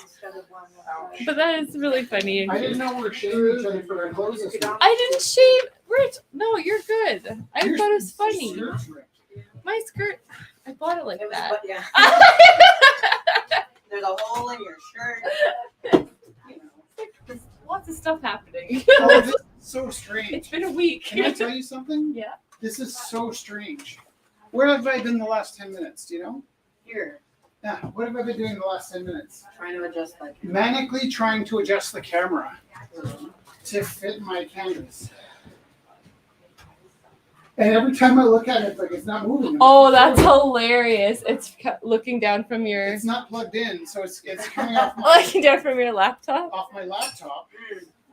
But that is really funny.
I didn't know we were shaving each other for our clothes this week.
I didn't shave. Rich, no, you're good. I
Your
thought it was funny.
skirt's ripped.
My skirt, I bought it like
It was,
that.
but yeah. there's a hole in your shirt. You know.
There's lots of stuff happening.
Oh, this is so strange.
It's been a week.
Can I tell you something?
Yeah.
This is so strange. Where have I been the last 10 minutes? Do you know?
Here,
Yeah. What have I been doing the last 10 minutes?
trying to adjust like.
Manically trying to adjust the camera to fit my canvas. And every time I look at it, it's like it's not moving.
Oh, that's hilarious. It's looking down from your
It's not plugged in, so it's coming off my,
looking down from your laptop.
off my laptop.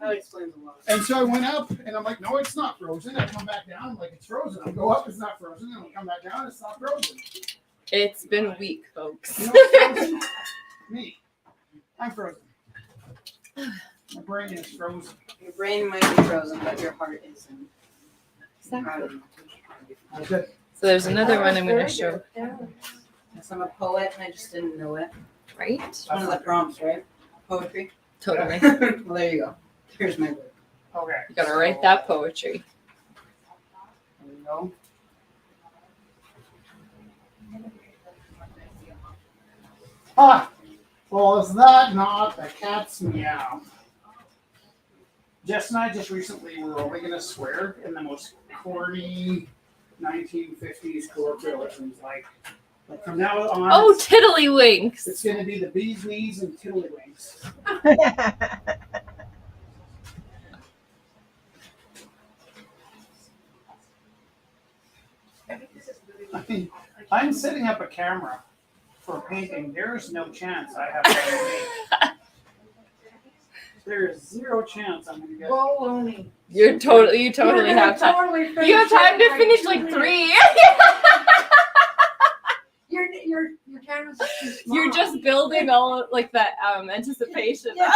That explains a lot.
And so I went up, and I'm like, no, it's not frozen. I come back down, I'm like, it's frozen. I go up, it's not frozen. And I come back down, it's not frozen.
It's been a week, folks.
You know what's frozen? Me. I'm frozen. My brain is frozen.
Your brain might be frozen, but your heart isn't.
Exactly.
Good.
So there's another one I'm going to show.
Yes, I'm a poet, and I just didn't know it.
Right?
It's one of the prompts, right? Poetry.
Totally.
Well, there you go. Here's my book.
Okay.
You got to write that poetry.
There you go. Ah! Well, is that not the cat's meow? Jess and I just recently were only going to swear in the most corny 1950s colloquialisms. Like from now on,
Oh,
it's
tiddlywinks.
going to be the bee's knees and tiddlywinks. I mean, I'm setting up a camera for painting. There's no chance I have that. There is zero chance I'm going to get.
Baloney.
You totally have time.
Totally
You have time to
it
finish
like
like
2
3.
Your canvas is too small.
You're just building all like that anticipation.
Yeah.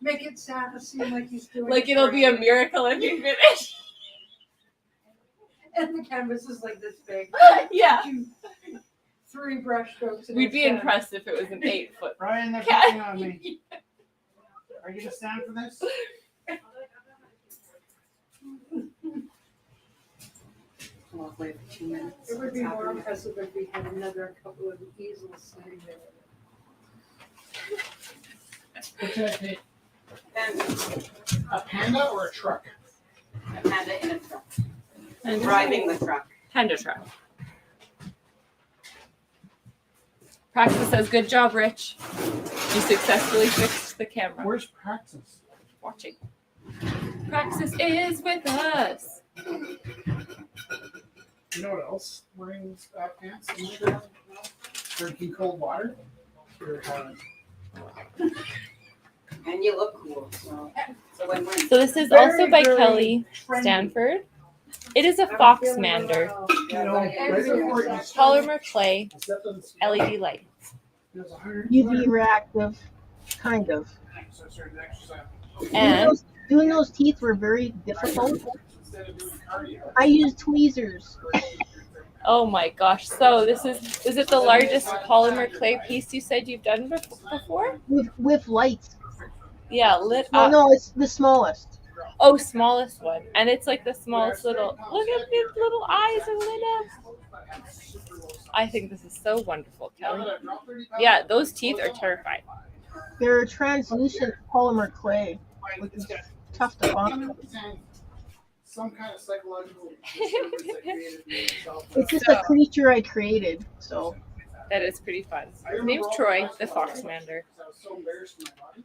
Make it sound to seem like he's doing
Like
it
it'll be a
great.
miracle if you finish.
And the canvas is like this big.
Yeah.
3 brush strokes. and
We'd
it's
be
done.
impressed if it was an 8-foot.
Ryan, they're
cat.
picking on me. Are you going to stand for this?
Walk away for 2 minutes.
It would be
It's
more
happening.
impressive if we had another couple of easels sitting there.
What should I take?
And
A panda or a truck?
a panda in a truck. And driving the truck.
Panda truck. Praxis says, "Good job, Rich. You successfully fixed the camera."
Where's Praxis?
Watching. Praxis is with us.
You know what else? Wearing pants and shit? Drinking cold water? You're having-
And you look cool. So it's a win-win.
So this is
Very,
also by
very
Kelly
trendy.
Stanford. It is a
I'm
fox
feeling
mander,
well.
You know, right before you
polymer clay,
stepped on the scale,
LED light.
it was 100
UV reactive, kind of.
So I started exercising.
And
Doing those teeth were very difficult.
Instead of doing cardio.
I used tweezers.
oh my gosh. So this is it the largest polymer clay piece you said you've done before?
With lights.
Yeah, lit
No,
up.
no, it's the smallest.
Oh, smallest one. And it's like the smallest little, look at these little eyes are lit up. I think this is so wonderful, Kelly. Yeah, those teeth are terrifying.
They're translucent polymer clay. It's tough to find.
Some kind of psychological disturbance I created in myself.
It's just a creature I created. So
That is pretty fun.
I
His
remember
name's
all the
Troy,
times
the
when I
fox
was-
mander.
I was so embarrassed in my body.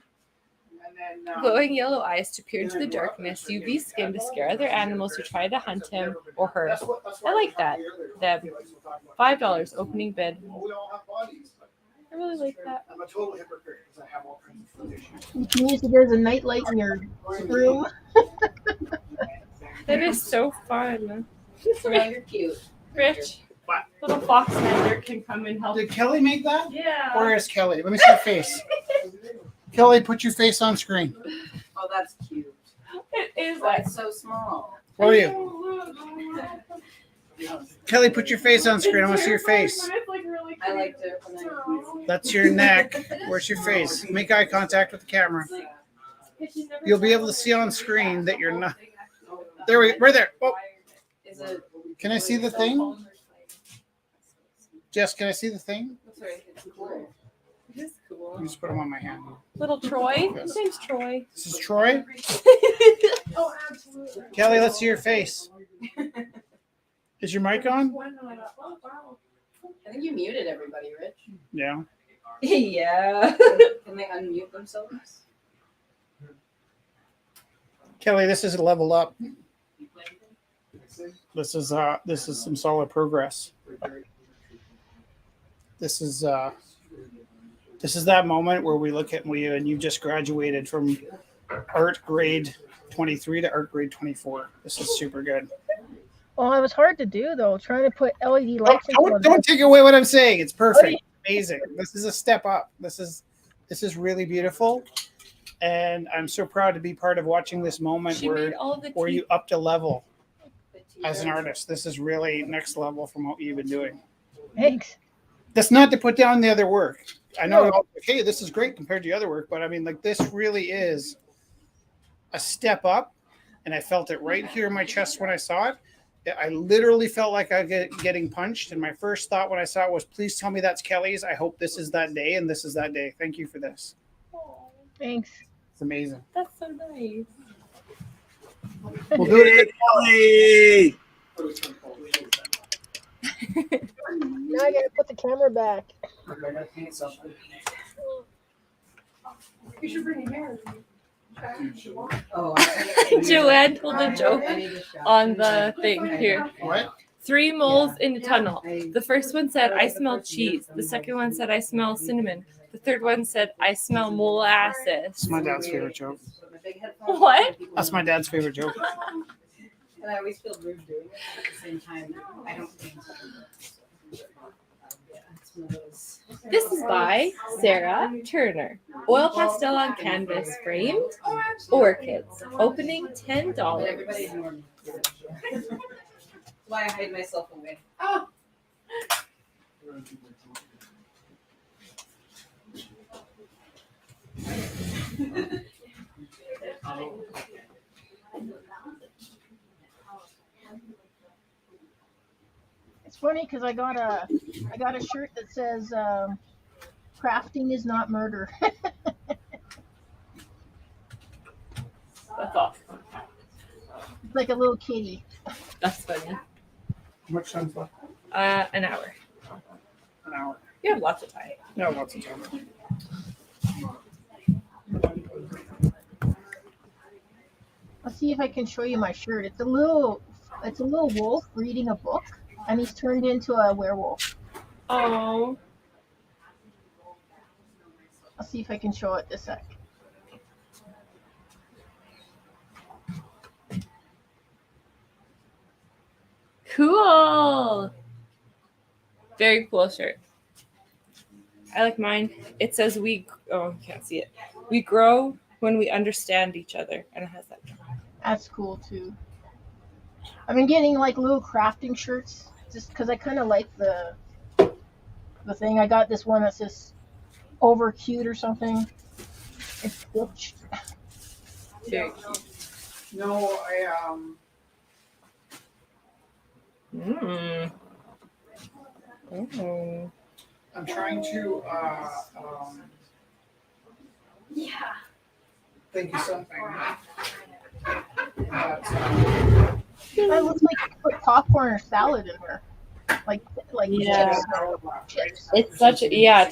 And then,
Glowing yellow eyes to peer into the darkness, UV skin to scare other animals who try to hunt him or her.
That's why
I like that.
we were talking
Them.
earlier. We'll talk about
$5 opening bid.
well, we all have bodies, but
I really like that.
I'm a total hypocrite because I have all kinds of food issues.
you can use it as a nightlight in your room.
That is so fun.
Yeah, you're cute.
Rich,
What?
little fox mander can come and help.
Did Kelly make that?
Yeah.
Where is Kelly? Let me see your face. Kelly, put your face on screen.
Oh, that's cute.
It is
But
like.
it's so small.
Where are you? Kelly, put your face on screen. I want to see your face.
I liked it when I
That's your neck. Where's your face? Make eye contact with the camera. You'll be able to see on screen that you're not. There we right there. Oh,
Is it?
can I see the thing? Jess, can I see the thing?
Sorry, it's cool.
It is cool.
Let me just put them on my hand.
Little Troy. His name's Troy.
This is Troy.
Oh, absolutely.
Kelly, let's see your face. Is your mic on?
Oh, wow.
I think you muted everybody, Rich.
Yeah.
Yeah. Can they unmute themselves?
Kelly, this is a level up. This is some solid progress. This is that moment where we look at you and you've just graduated from art grade 23 to art grade 24. This is super good.
Well, it was hard to do though, trying to put LED lights in front of
Don't
it.
take away what I'm saying. It's perfect. Amazing. This is a step up. This is really beautiful. And I'm so proud to be part of watching this moment
She made all the
where
teeth.
you upped a level as an artist. This is really next level from what you've been doing.
Thanks.
That's not to put down the other work. I know,
No.
okay, this is great compared to the other work, but I mean, like, this really is a step up, and I felt it right here in my chest when I saw it. I literally felt like I was getting punched, and my first thought when I saw it was, please tell me that's Kelly's. I hope this is that day, and this is that day. Thank you for this.
Thanks.
It's amazing.
That's so nice.
We'll do it again.
Now I gotta put the camera back.
You should bring your hair.
Oh,
Joanne told a joke on the thing here.
What?
3 moles in a tunnel. The first one said, I smell cheese. The second one said, I smell cinnamon. The third one said, I smell molasses.
It's my dad's favorite joke.
What?
That's my dad's favorite joke.
And I always feel rude doing it at the same time. I don't think it's one of those.
This is by Sarah Turner. Oil pastel on canvas framed. Orchids. Opening
But
$10.
everybody ignore me. That's why I hide myself away.
It's funny because I got a shirt that says crafting is not murder.
That's awesome.
It's like a little kitty.
That's funny.
How much time's left?
An hour.
An hour.
You have lots of time.
No, lots of time.
Let's see if I can show you my shirt. It's a little wolf reading a book, and he's turned into a werewolf.
Oh.
I'll see if I can show it this sec.
Cool. Very cool shirt. I like mine. It says you can't see it. We grow when we understand each other. And it has that.
That's cool too. I've been getting like little crafting shirts just because I kind of like the thing. I got this one that says over cute or something. It's stitched.
Very cute.
No,
Mm. Oh.
I'm trying to think of something.
It looks like you could put popcorn or salad in there. Like
Yeah.
chips.
It's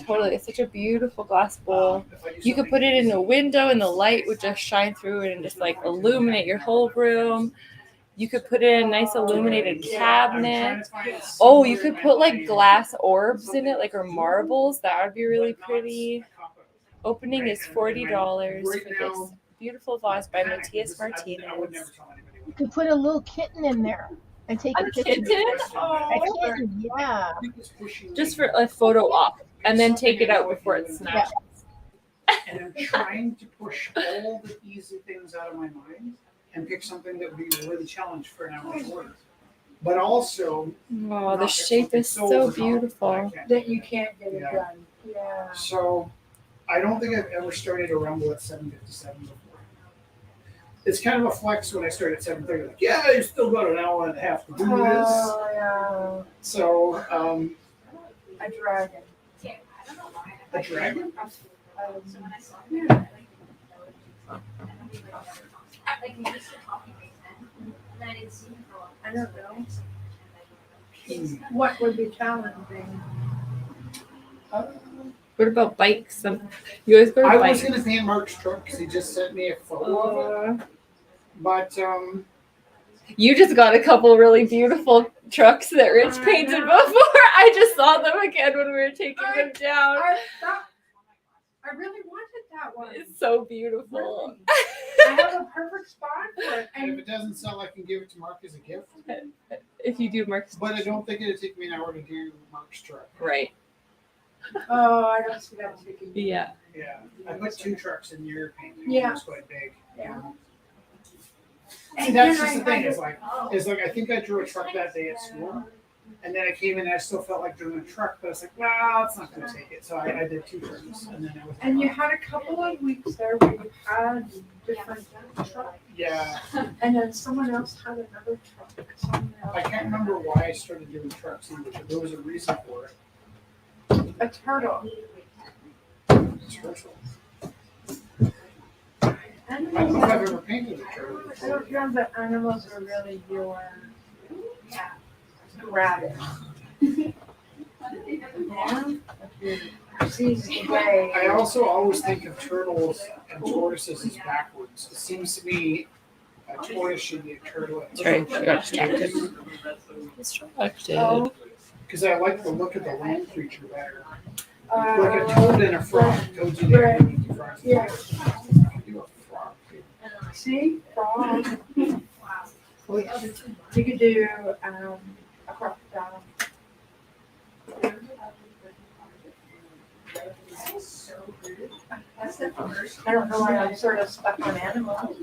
totally. It's such a beautiful glass bowl. You could put it in a window and the light would just shine through it and just like illuminate your whole room. You could put it in a nice illuminated cabinet. Oh, you could put like glass orbs in it, like or marbles. That would be really pretty. Opening is $40 for this beautiful vase by Matthias Martinez.
You could put a little kitten in there and take a
A
picture.
kitten?
A
Oh.
kitten, yeah.
Just
Just for a photo op, and then take it out before it smashes.
and I'm trying to push all the easy things out of my mind and pick something that would be really challenged for an hour's work. But also,
Oh, the shape is so beautiful.
That you can't get it
Yeah.
done. Yeah.
so I don't think I've ever started a rumble at 7:57 before. It's kind of a flex when I start at 7:30. Like, yeah, you still got an hour and a half to do this.
Oh, yeah.
So,
A dragon.
A dragon?
Yeah. I don't know. What would be challenging?
What about bikes? You always go to
I
bikes.
was gonna paint Mark's truck because he just sent me a photo of it. But
You just got a couple really beautiful trucks that Rich painted before. I just saw them again when we were taking them down.
I really wanted that one.
It's so beautiful.
Really? I have a perfect spot for it.
if it doesn't sell, I can give it to Mark as a gift.
If you do Mark's.
But I don't think it'd take me an hour to do Mark's truck.
Right.
Oh, I don't see that taking.
Yeah.
Yeah, I put 2 trucks in your painting.
Yeah.
It's quite big.
Yeah.
See, that's just the thing. It's like I think I drew a truck that day at school, and then I came in and I still felt like doing a truck, but I was like, well, it's not going to take it. So I did 2 trucks, and then I was.
And you had a couple of weeks there where you had different trucks.
Yeah,
And then someone else had another truck. Someone else.
I can't remember why I started doing trucks either, but there was a reason for it.
A turtle.
Turtle. I don't know if I've ever painted a turtle.
I don't know that animals are really your rabbit. Yeah. Sees the way.
I also always think of turtles and tortoises as backwards. It seems to me a tortoise should be a turtle.
Right, distracted.
Oh,
Because I like the look of the land creature better.
uh,
Like a toad and a frog. Toads you need to frog.
Yeah.
I can do a frog.
See, frog. You could do a crocodile. I don't know why I'm sort of stuck on animals.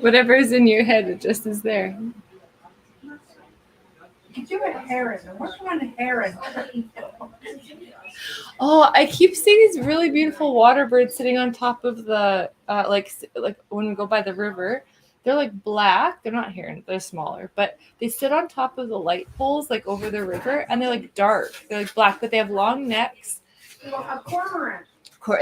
Whatever is in your head, it just is there.
You could do a heron. What's one heron?
Oh, I keep seeing these really beautiful water birds sitting on top of the like when we go by the river. They're like black. They're not herons. They're smaller, but they sit on top of the light poles like over the river, and they're like dark. They're like black, but they have long necks.
Well, a cormorant.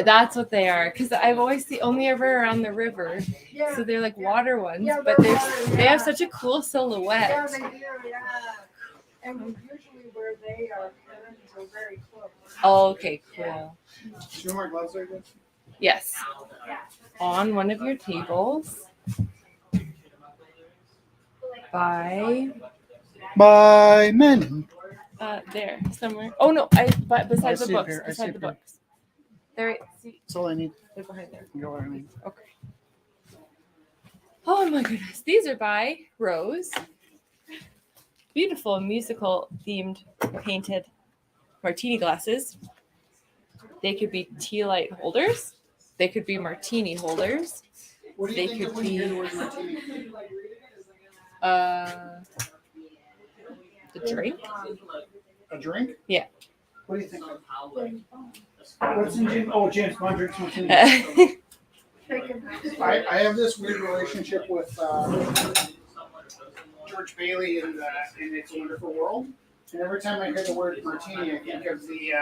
That's what they are. Because I've always only ever around the river,
Yeah.
so they're like water ones.
Yeah,
but
they're
they
water,
they have
yeah.
such a cool silhouette.
Yeah, they do, yeah. And usually where they are, herons are very close.
Oh, okay, cool.
Do you know my gloves are good?
Yes. On one of your tables. By
men.
there somewhere. Oh no, but beside
I
the
see it
books.
here, I see
Beside
it
the
here.
books. There. See,
That's all I need.
they're behind there.
You know what I mean?
Okay. Oh my goodness, these are by Rose. Beautiful musical themed painted martini glasses. They could be tea light holders. They could be martini holders.
What do
They
you think
could
of when you hear
be-
the word martini?
The drink.
A drink?
Yeah.
What do you think of? What's in James? Oh, James Bond drinks martini. I have this weird relationship with George Bailey in It's a Wonderful World. And every time I hear the word martini, I think of
The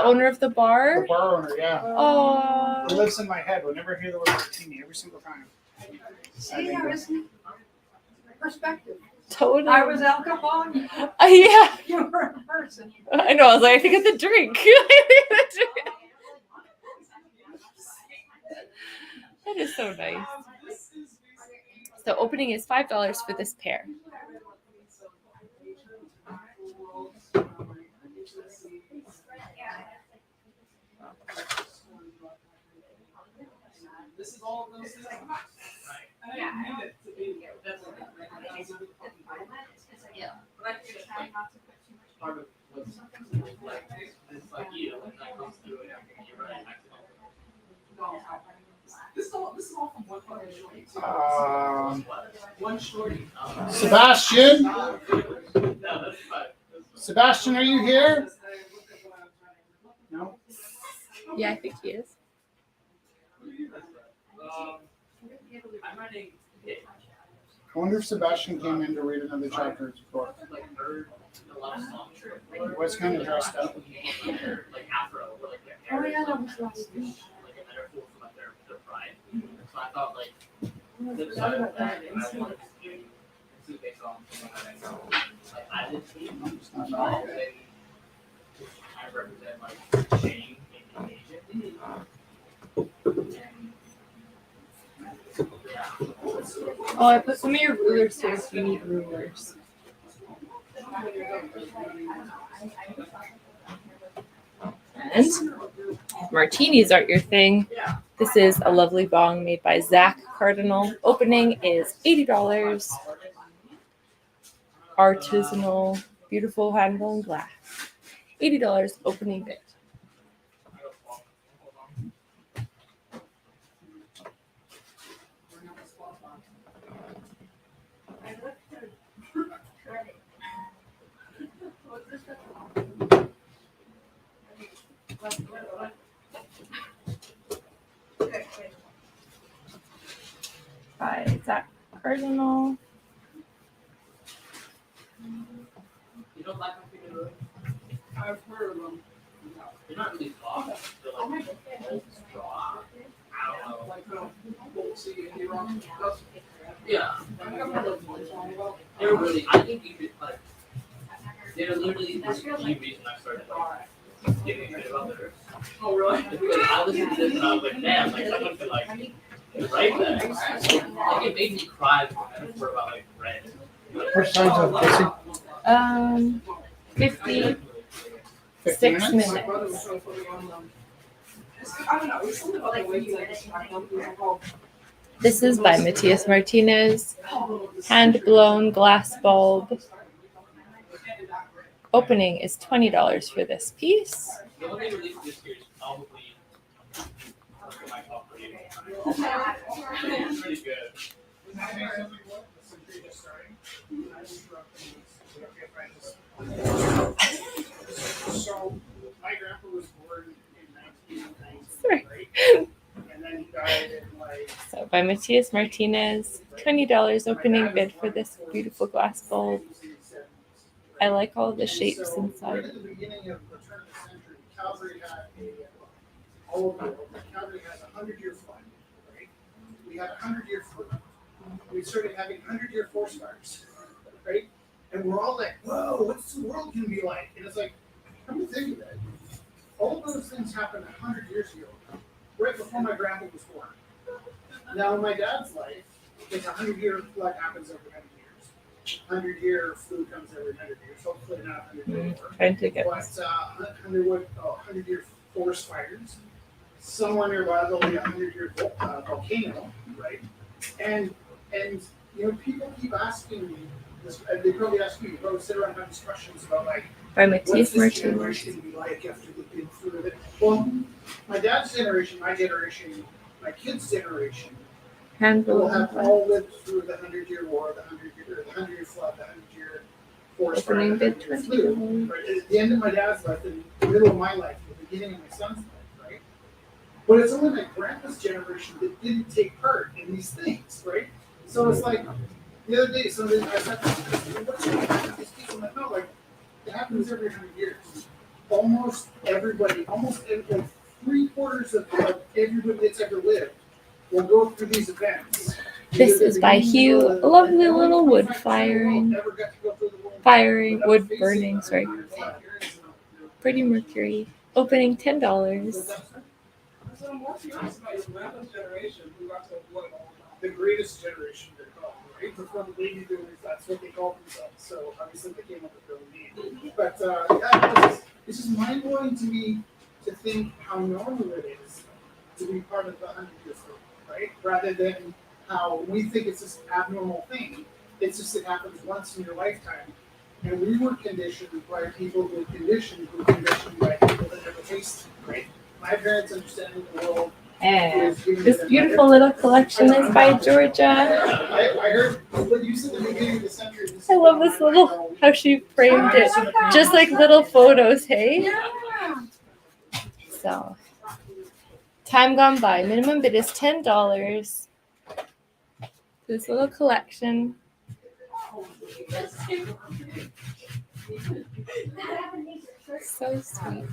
owner of the
the
bar.
bar owner. Yeah,
Oh.
it lives in my head whenever I hear the word martini. Every single time.
See, I was perspective.
Totally.
I was alcohol.
Yeah.
You were a person.
I know. I was like, I think it's a drink. That is so nice. So opening is $5 for this pair.
This is all of those things. This is all from one fucking shorty. One shorty.
Sebastian, Sebastian, are you here? No.
Yeah, I think he is.
I wonder if Sebastian came in to read another chapter of his book.
heard a lot of songs.
Was kind of dressed up.
Like Afro, or like their
Oh,
hair.
yeah, that was last week.
Like a metaphor for like their pride. So I thought like flip side of that, and I wanted to do based on like I did see songs that kind of represent like shame in Asian.
Oh, I put some of your rulers here if you need rulers. And martinis aren't your thing. This is a lovely bong made by Zach Cardinal. Opening is $80. Artisanal, beautiful hand-blown glass. $80 opening bid. By Zach Cardinal.
You don't like my finger? I've heard of them. They're not really soft. They're like straw. I don't know. Like yeah. They're really. I think you could like. They're literally the key reason I started like giving a shit about theirs. Oh really? Because I listened to this and I was like, damn, like someone could like write that. Like it made me cry for about like red.
Which time's up, Casey?
56 minutes.
I don't know. It's something about the way you like.
This is by Matthias Martinez. Hand blown glass bulb. Opening is $20 for this piece.
The one they released this year is probably my top rating. It's pretty good.
So my grandpa was born in 1990.
Sorry.
Right? And then he died in like.
So by Matthias Martinez, $20 opening bid for this beautiful glass bulb. I like all the shapes
Right
inside.
at the beginning of the turn of the century, Calgary had Calgary has a 100-year flood, right? We had a 100-year flood. We started having 100-year forest fires, right? And we're all like, whoa, what's the world gonna be like? And it's like, come to think of it, all of those things happened 100 years ago, right before my grandpa was born. Now in my dad's life, it's a 100-year flood happens every 100 years. 100-year flu comes every 100 years. Hopefully not 100 years more.
Trying to get
But 100-year forest fires. Somewhere nearby there'll be a 100-year volcano, right? And you know, people keep asking me this. They probably ask me. You probably sit around and have these questions about like,
by
what's
Matthias
this
Martinez.
generation be like after they've been through it? Well, my dad's generation, my generation, my kids' generation
Hand
will
blown
have
glass.
all lived through the 100-year war, the 100-year flood, the 100-year forest fire,
Opening
the
bid
100-year flu.
$20.
Right? At the end of my dad's life, in the middle of my life, the beginning of my son's life, right? But it's only my grandpa's generation that didn't take part in these things, right? So it's like the other day, somebody I said, "What's your these people?" I'm like, no, like it happens every 100 years. Almost everybody, like 3/4 of everybody that's ever lived will go through these events.
This is by Hugh. A lovely little wood firing. Wood burning, sorry. Pretty Mercury. Opening $10.
So I'm more curious about your grandpa's generation who got to avoid all
The greatest generation, they're called, right? Before the baby boomers, that's what they call themselves. So obviously they came up with their own name. But yeah, it's just mind blowing to me to think how normal it is to be part of the 100-year flood, right? Rather than how we think it's this abnormal thing. It's just it happens once in your lifetime. And we were conditioned by people who were conditioned by people that never tasted, right? My parents' understanding of the world.
And this beautiful little collection is by Georgia.
I heard what you said at the beginning of the century.
I love this little, how she framed it. Just like little photos, hey? So, time gone by. Minimum bid is $10. This little collection. So sweet.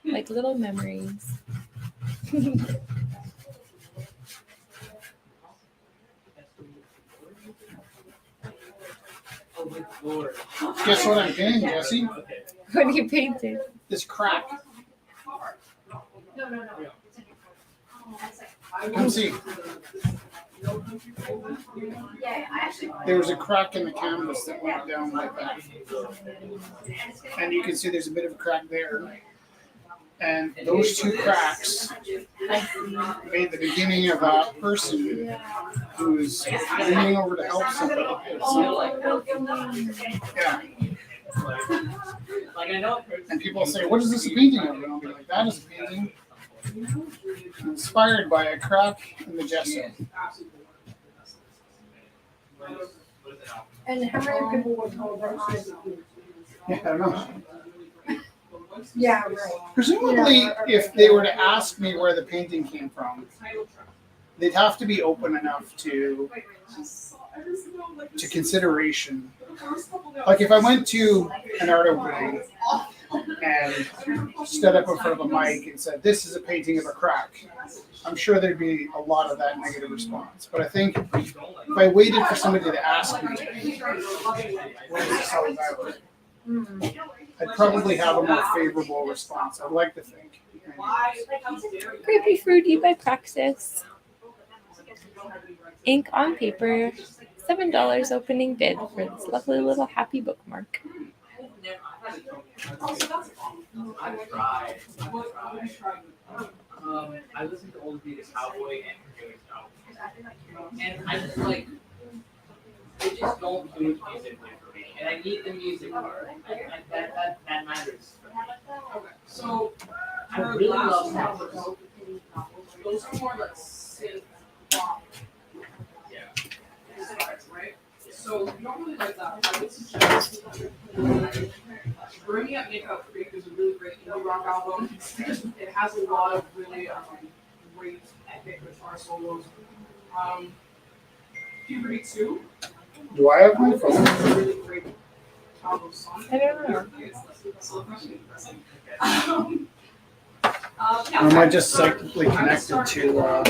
Like little memories.
Guess what I'm painting, Jesse?
What do you painted?
This crack. Come see. There was a crack in the canvas that went down like that. And you can see there's a bit of a crack there. And those two cracks made the beginning of a person who's leaning over to help somebody. Yeah. And people say, what is this a painting of? And I'll be like, that is a painting inspired by a crack in the gesso.
And how many people would call those?
Yeah, I don't know.
Yeah, right.
Presumably, if they were to ask me where the painting came from, they'd have to be open enough to consideration. Like if I went to an art opening and stood up in front of a mic and said, this is a painting of a crack, I'm sure there'd be a lot of that negative response. But I think if I waited for somebody to ask me, what is this all about? I'd probably have a more favorable response. I'd like to think.
Creepy Fruity by Praxis. Ink on paper. $7 opening bid for this lovely little happy bookmark.
I listen to old beat Cowboy and Joey's Cowboy. And I just like, they just don't do music for me. And I need the music part. That matters for me.
Okay, so
I really love Cowboys.
those are more like synth pop.
Yeah.
Right? So you don't really like that. I would suggest Bringing Up Makeup Creek is a really great indie rock album. It has a lot of really great epic guitar solos. Puberty 2
Do I have my phone?
is a really great album song.
I don't know.
Or am I just psychically connected to I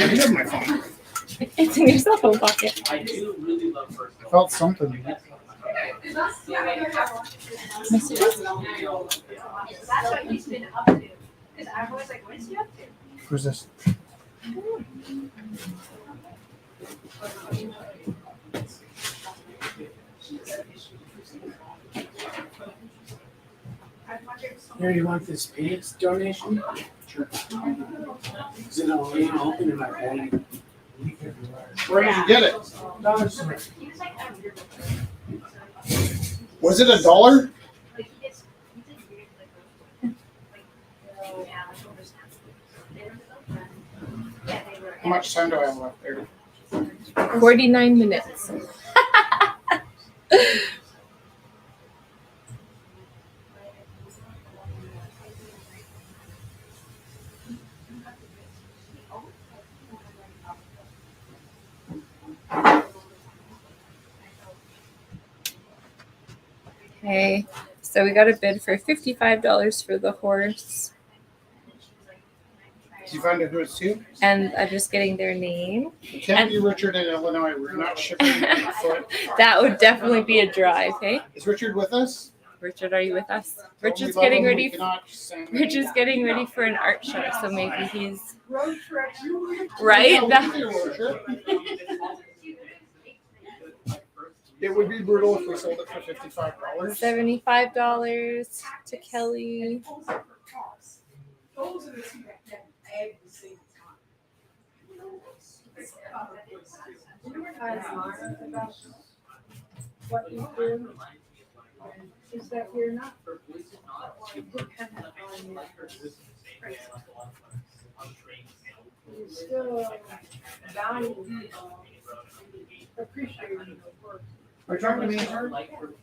do have my phone.
It's in your cell phone pocket.
I do really love first.
I felt something.
Messages?
That's what he's been up to. Because I'm always like, what is he up to?
Who's this?
Here, you want this pants donation?
Sure.
Is it only open in my bag?
Where did you get it?
Dollar store.
Was it $1? How much time do I have left there?
49 minutes. Okay, so we got a bid for $55 for the horse,
Did you find out who it's to?
and I'm just getting their name.
It can't be Richard in Illinois. We're not shipping on foot.
That would definitely be a drive, hey?
Is Richard with us?
Richard, are you with us? Richard's
Only
getting
Bob,
ready.
we cannot send
Richard's getting ready for an art show, so maybe he's
Road trip.
right.
Yeah,
That-
we can do a road trip. It would be brutal if we sold it for $55.
$75 to Kelly.
Those are the two that get egg the same time.
What you do is that you're not dependent on you still value appreciating your work.
Are you talking to me?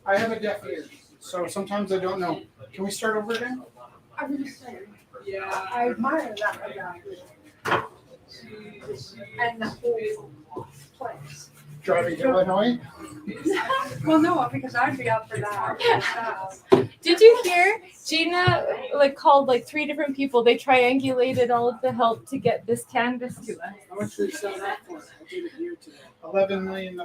I have a deaf ear, so sometimes I don't know. Can we start over again?
I'm just saying,
Yeah.
I admire that about you and the whole place.
Driving to Illinois?
Well, no, because I'd be up for that.
Did you hear Gina like called like 3 different people? They triangulated all of the help to get this canvas to us.
How much did they sell that for? I did it here today.
$11 million.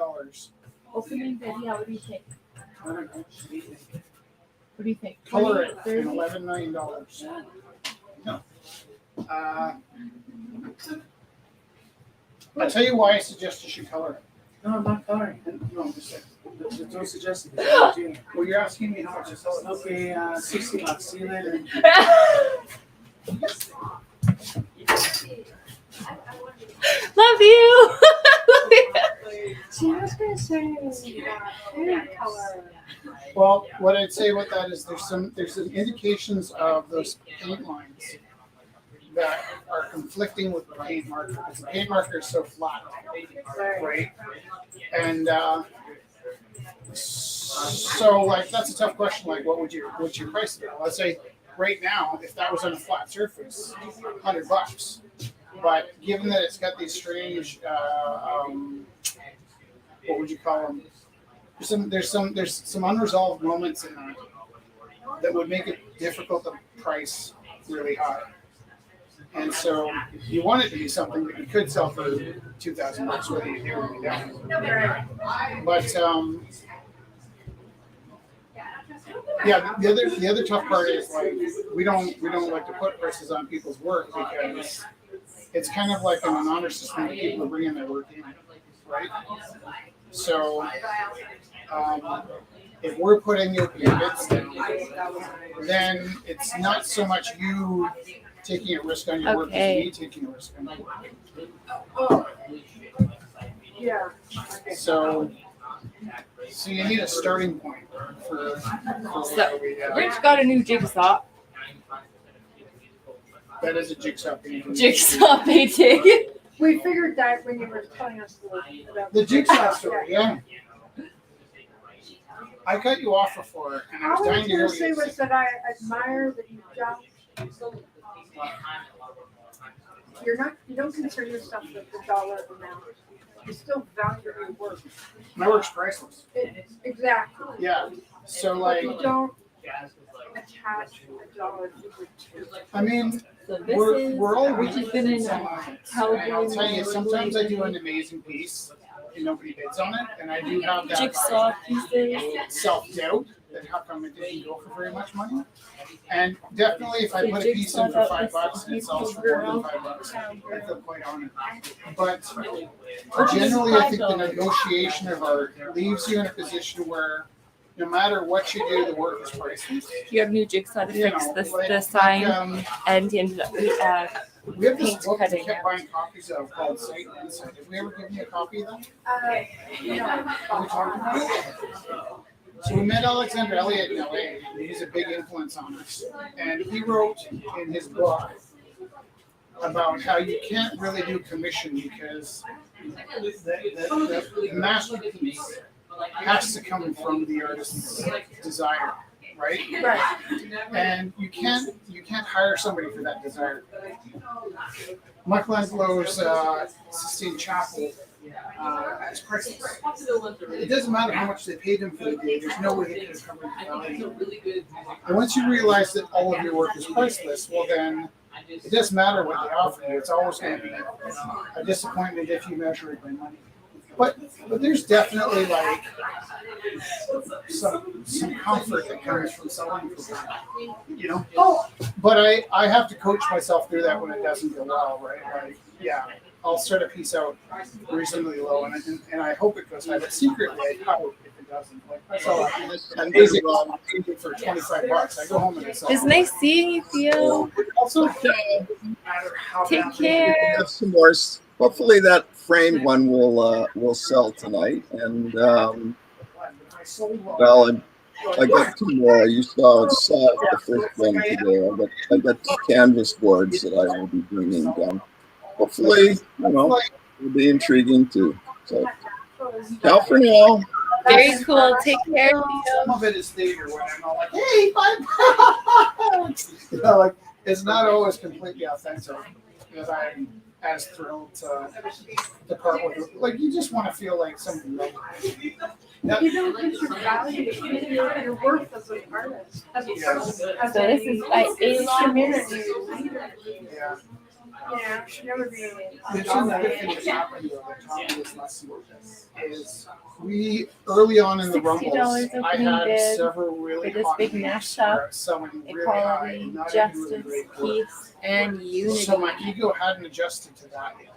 Opening bid, yeah. What do you think?
I don't know.
What do you think?
Color
20,
it
30?
in $11 million. I'll tell you why I suggest you should color it.
No, I'm not coloring.
No, I'm just saying.
There's no suggestion.
Well, you're asking me how much to sell it.
Okay, $60. See you later.
Love you.
See, I was gonna say, hair color.
Well, what I'd say about that is there's some indications of those paint lines that are conflicting with the paint marker because the paint marker is so flat, right? And so like that's a tough question. Like, what's your price of it? Let's say right now, if that was on a flat surface, $100. But given that it's got these strange, what would you call them? There's some unresolved moments in that that would make it difficult to price really high. And so you want it to be something that you could sell for $2,000, whether you do or you don't. But yeah, the other tough part is like we don't like to put prices on people's work because it's kind of like an honor system that people bring in their work in, right? So if we're putting your bids down, then it's not so much you taking a risk on your work as me taking a risk on your work.
Yeah.
So you need a starting point for
So Rich got a new jigsaw.
that is a jigsaw painting.
Jigsaw painting.
We figured that when you were telling us about
The jigsaw story, yeah. I cut you off before, and I was
All I
dying
was
to hear
gonna
what
say
you
was that I admire that you jumped. You don't concern yourself with the dollar amount. You still value your work.
My work's priceless.
Exactly.
Yeah. So
But
like,
you don't attach a dollar to it.
I mean,
So this
we're all
Rich has been in
some
California.
and I'll tell you, sometimes I do an amazing piece and nobody bids on it, and I do have that
jigsaw pieces.
self-doubt that how come it didn't go for very much money. And definitely, if I put a piece in for $5 and it sells for more than $5, I feel quite honored. But generally, I think the negotiation of art leaves you in a position where no matter what you do, the work is priceless.
You have new jigsaw to
You
fix
know,
the sign, and he ended up
we have this
paint
book we
cutting
kept
out.
buying copies of called Sight and Insight. Have we ever given you a copy of that?
No.
Have we talked about it? So we met Alexander Elliott in LA, and he's a big influence on us. And he wrote in his book about how you can't really do commission because the masterpiece has to come from the artist's desire, right?
Right.
And you can't hire somebody for that desire. Michelangelo's Sistine Chapel is priceless. It doesn't matter how much they paid him for the day. There's no way they could have covered the value. And once you realize that all of your work is priceless, well then it doesn't matter what they offer you. It's always going to be a disappointment if you measure it by money. But there's definitely like some comfort that comes from selling for that, you know. Oh, but I have to coach myself through that when it doesn't go well, right? Like, yeah, I'll start a piece out reasonably low, and I hope it goes high. But secretly, I hope if it doesn't. Like I saw an amazing painting for $25. I go home and I sell.
It's nice seeing you, Theo.
Also,
Take care.
Have some more. Hopefully that framed one will sell tonight. And well, I got two more. You saw the first one today. I got two canvas boards that I will be bringing down. Hopefully, it'll be intriguing too. So, ciao for now.
Very cool. Take care, Theo.
Some of it is theater when I'm all like, hey, $5. You know, like it's not always completely authentic because I'm as thrilled to part with it. Like you just want to feel like something.
You don't put your value, your worth as an artist, as a person, as
So this is by
community.
Yeah.
Yeah, should never be.
There's another thing that's happened though, that taught me this lesson is we early on in the Rumbles,
$60
I
opening
had
bid
several really
for this
hot
big
names
mashup,
where someone really high,
equality,
not even really
justice,
great work.
peace, and unity.
So my ego hadn't adjusted to that yet.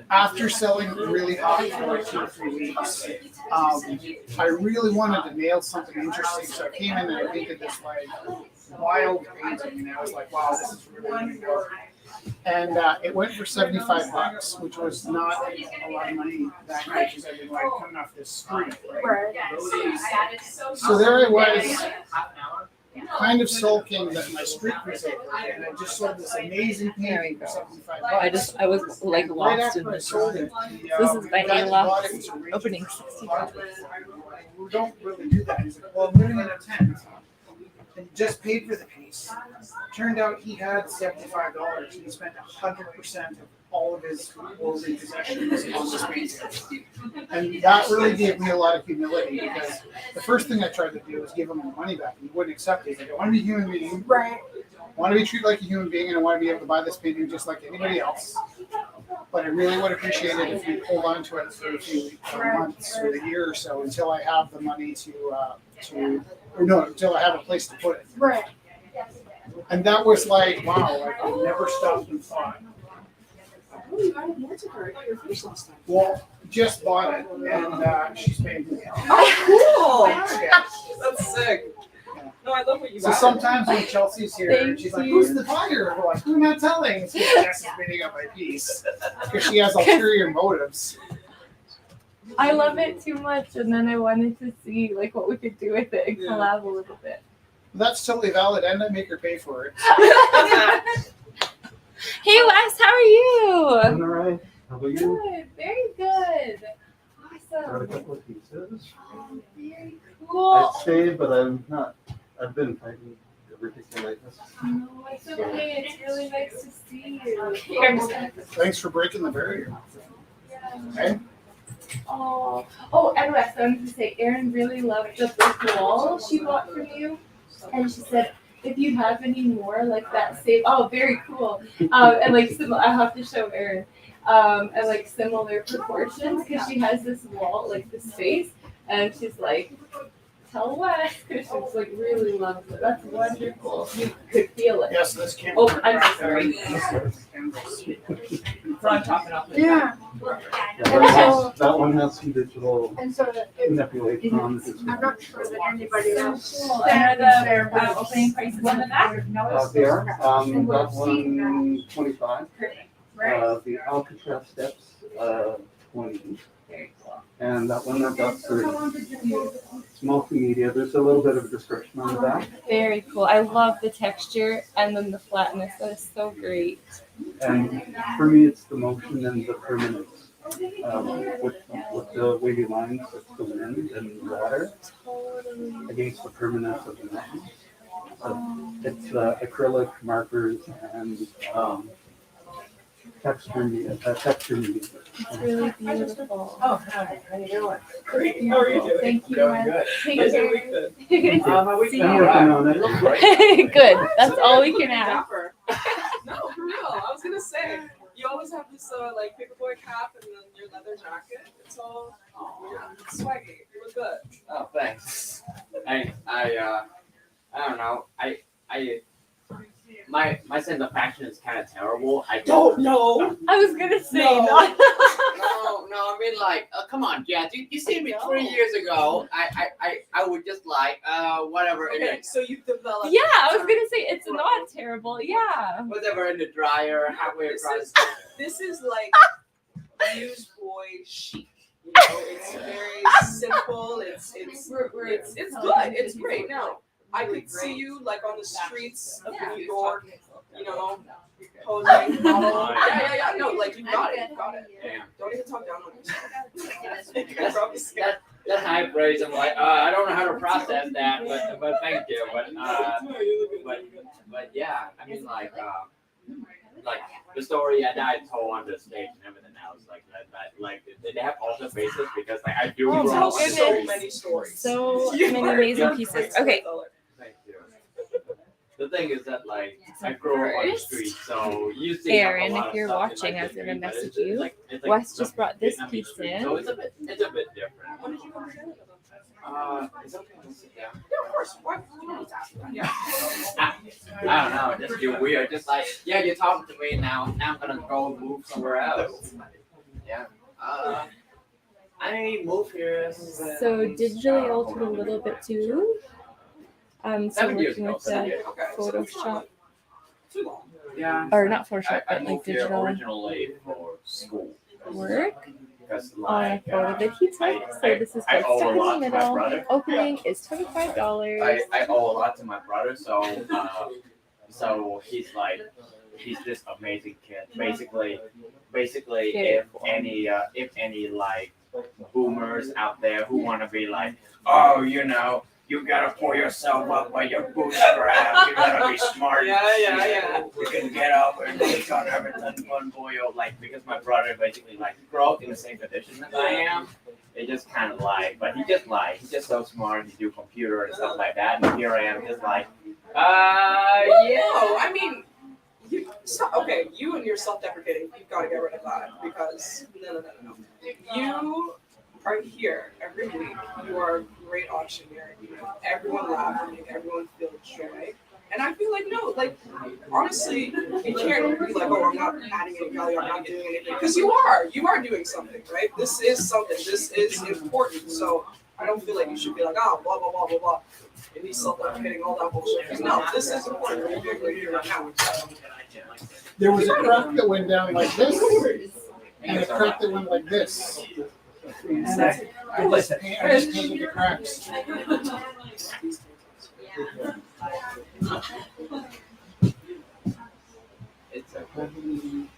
After selling really hot for like 2 or 3 weeks, I really wanted to nail something interesting. So I came in and I painted this like wild painting, and I was like, "Wow, this is really going to go." And it went for $75, which was not a lot of money that night because I've been like coming off this streak. Right? So there I was, kind of sulking that my streak was over, and I just sold this amazing painting for $75.
I was like
Right
lost
after
in
I
this.
sold it,
This is by
the guy that
Ayla,
bought it was a raging
opening
$60.
$60.
We don't really do that. He's like, "Well, I'm living in a tent." And just paid for the piece. Turned out he had $75. He spent 100% of all of his worldly possessions on this painting. And that really gave me a lot of humility because the first thing I tried to do was give him the money back. He wouldn't accept it. He's like, "I want to be a human being.
Right.
I want to be treated like a human being, and I want to be able to buy this painting just like anybody else. But I really would appreciate it if you hold on to it for a few months or a year or so until I have the money until I have a place to put it."
Right.
And that was like, wow, like I never stopped and thought.
Oh, you got a multi-card. Your face last time.
Well, just bought it, and she's paid me.
Oh, cool.
Yeah.
That's sick. No, I love what you
So
got.
sometimes when Chelsea's here, she's like, "Who's the buyer?" We're like, "Who am I telling?" It's because Jess is bidding up my piece because she has ulterior motives.
I love it too much, and then I wanted to see like what we could do with it and collab a little bit.
That's totally valid, and I make her pay for it.
Hey Wes, how are you?
I'm all right. How about you?
Good, very good.
Got a
Awesome.
couple of pieces.
Very
I
cool.
stayed, but I'm not. I've been fighting the ridiculousness.
No, it's okay. It's really nice to see you. Here, I'm just gonna-
Thanks for breaking the barrier. Okay?
Oh, and Wes, I wanted to say, Erin really loved the brick wall she bought from you, and she said, if you have any more like that same, very cool, and like I'll have to show Erin, and like similar proportions because she has this wall, like this space, and she's like, tell Wes because she's like really loves it. That's wonderful. You could feel it.
Yes, this camera.
Oh, I'm sorry.
Yeah.
That one has some digital
And so that
manipulation on it.
I'm not sure that anybody else.
Cool. And are the opening prices on the back?
They are. That one 25. The Alcatraz steps 20.
Very cool.
And that one I've got 30. It's multimedia. There's a little bit of description on the back.
Very cool. I love the texture and then the flatness. That is so great.
And for me, it's the motion and the permanence. With the wavy lines, it's the wind and the water against the permanence of the mountains. It's acrylic markers and texture media.
It's really beautiful.
Oh, hi. How you doing?
Great.
How are you doing?
Thank you.
Going good.
Thank
How's your
you.
week been? My week's
See
been
I'm
you.
working
alright.
on it.
Good. That's all we can ask.
Dapper. No, for real. I was gonna say, you always have this like paperboy cap and then your leather jacket. It's all, it's swaggy. You look good.
Oh, thanks. I don't know. My sense of fashion is kind of terrible. I
Don't know.
I was gonna say
No.
not.
No. I mean, like, come on, Jazz. You see me 3 years ago. I would just like whatever in
Okay,
it,
so you've developed.
Yeah, I was gonna say it's not terrible. Yeah.
whatever in the dryer halfway
This
across.
is, this is like newsboy chic. You know, it's very simple. It's good. It's great. Now, I could see you like on the streets of New York, you know, posing model. Yeah. No, like you got it.
Yeah.
Don't even talk down on yourself. You can probably skip.
That high praise. I'm like, I don't know how to process that, but thank you. But yeah, I mean, like the story that I told on the stage and everything else, like that like they have also basis because like I do
Oh,
grow
my
up.
goodness.
So many stories.
So
You
many
are
amazing
good.
pieces. Okay.
Thank you. The thing is that like I grew up on the
First,
street, so you see
Aaron,
a lot
if
of
you're
stuff in,
watching,
like,
I was
the
gonna
street, but
message
it's
you.
like
Wes
the
just brought this
Vietnamese
piece
street,
in.
so it's a bit different.
When did you come to Canada?
It's okay to sit down.
Yeah, of course. Why? You don't need to ask that. Yeah.
I don't know, just feel weird. Just like, yeah, you're talking to me now. Now I'm gonna go move somewhere else. Yeah. I moved here.
So digitally altered a little bit too. So
7 years
working
ago.
with the Photoshop,
Too long.
Yeah.
or not Photoshop,
I
but like
moved here
digital
originally for school.
work
Because
on a
like,
photo that he took. So this is
I
what's
owe a
stuck in
lot
the
to my
middle.
brother.
Opening is $25.
I owe a lot to my brother, so he's this amazing kid. Basically, if any like boomers out there who want to be like, oh, you gotta pull yourself up by your bootstraps. You gotta be smart.
Yeah.
You can get up and take on everything, one boy. Like, because my brother basically like grew up in the same condition as I am. It just kind of like, but he's just so smart. He do computer and stuff like that. And here I am, just like, yeah.
No, I mean, okay, you and your self-deprecating, you've got to get rid of that because no. You are here every week. You are a great auctioneer. You make everyone laugh. You make everyone feel joy. And I feel like, no, like, honestly, you can't be like, oh, I'm not adding any value, I'm not doing anything. Because you are doing something, right? This is something. This is important. So I don't feel like you should be like, oh, blah, blah, blah, blah, blah. And he's self-deprecating, all that bullshit. Because no, this is important. You're doing what you're doing now.
There was a crack that went down like this, and a crack that went like this. And I just painted the cracks.
It's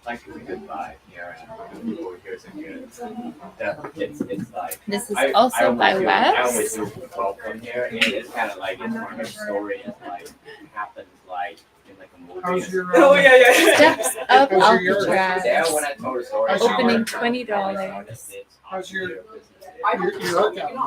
like a good vibe here, and people here are good. It's like
This is
I
also
always
by
do- I
Wes.
always do welcome here, and it's kind of like it's one of those stories like happens like in like a movie.
How's your
Oh, yeah.
Steps of
How's your yard?
Yeah,
Alcatraz.
when I told the story,
How's your
Opening
yard?
$20.
How's your
I
art gallery?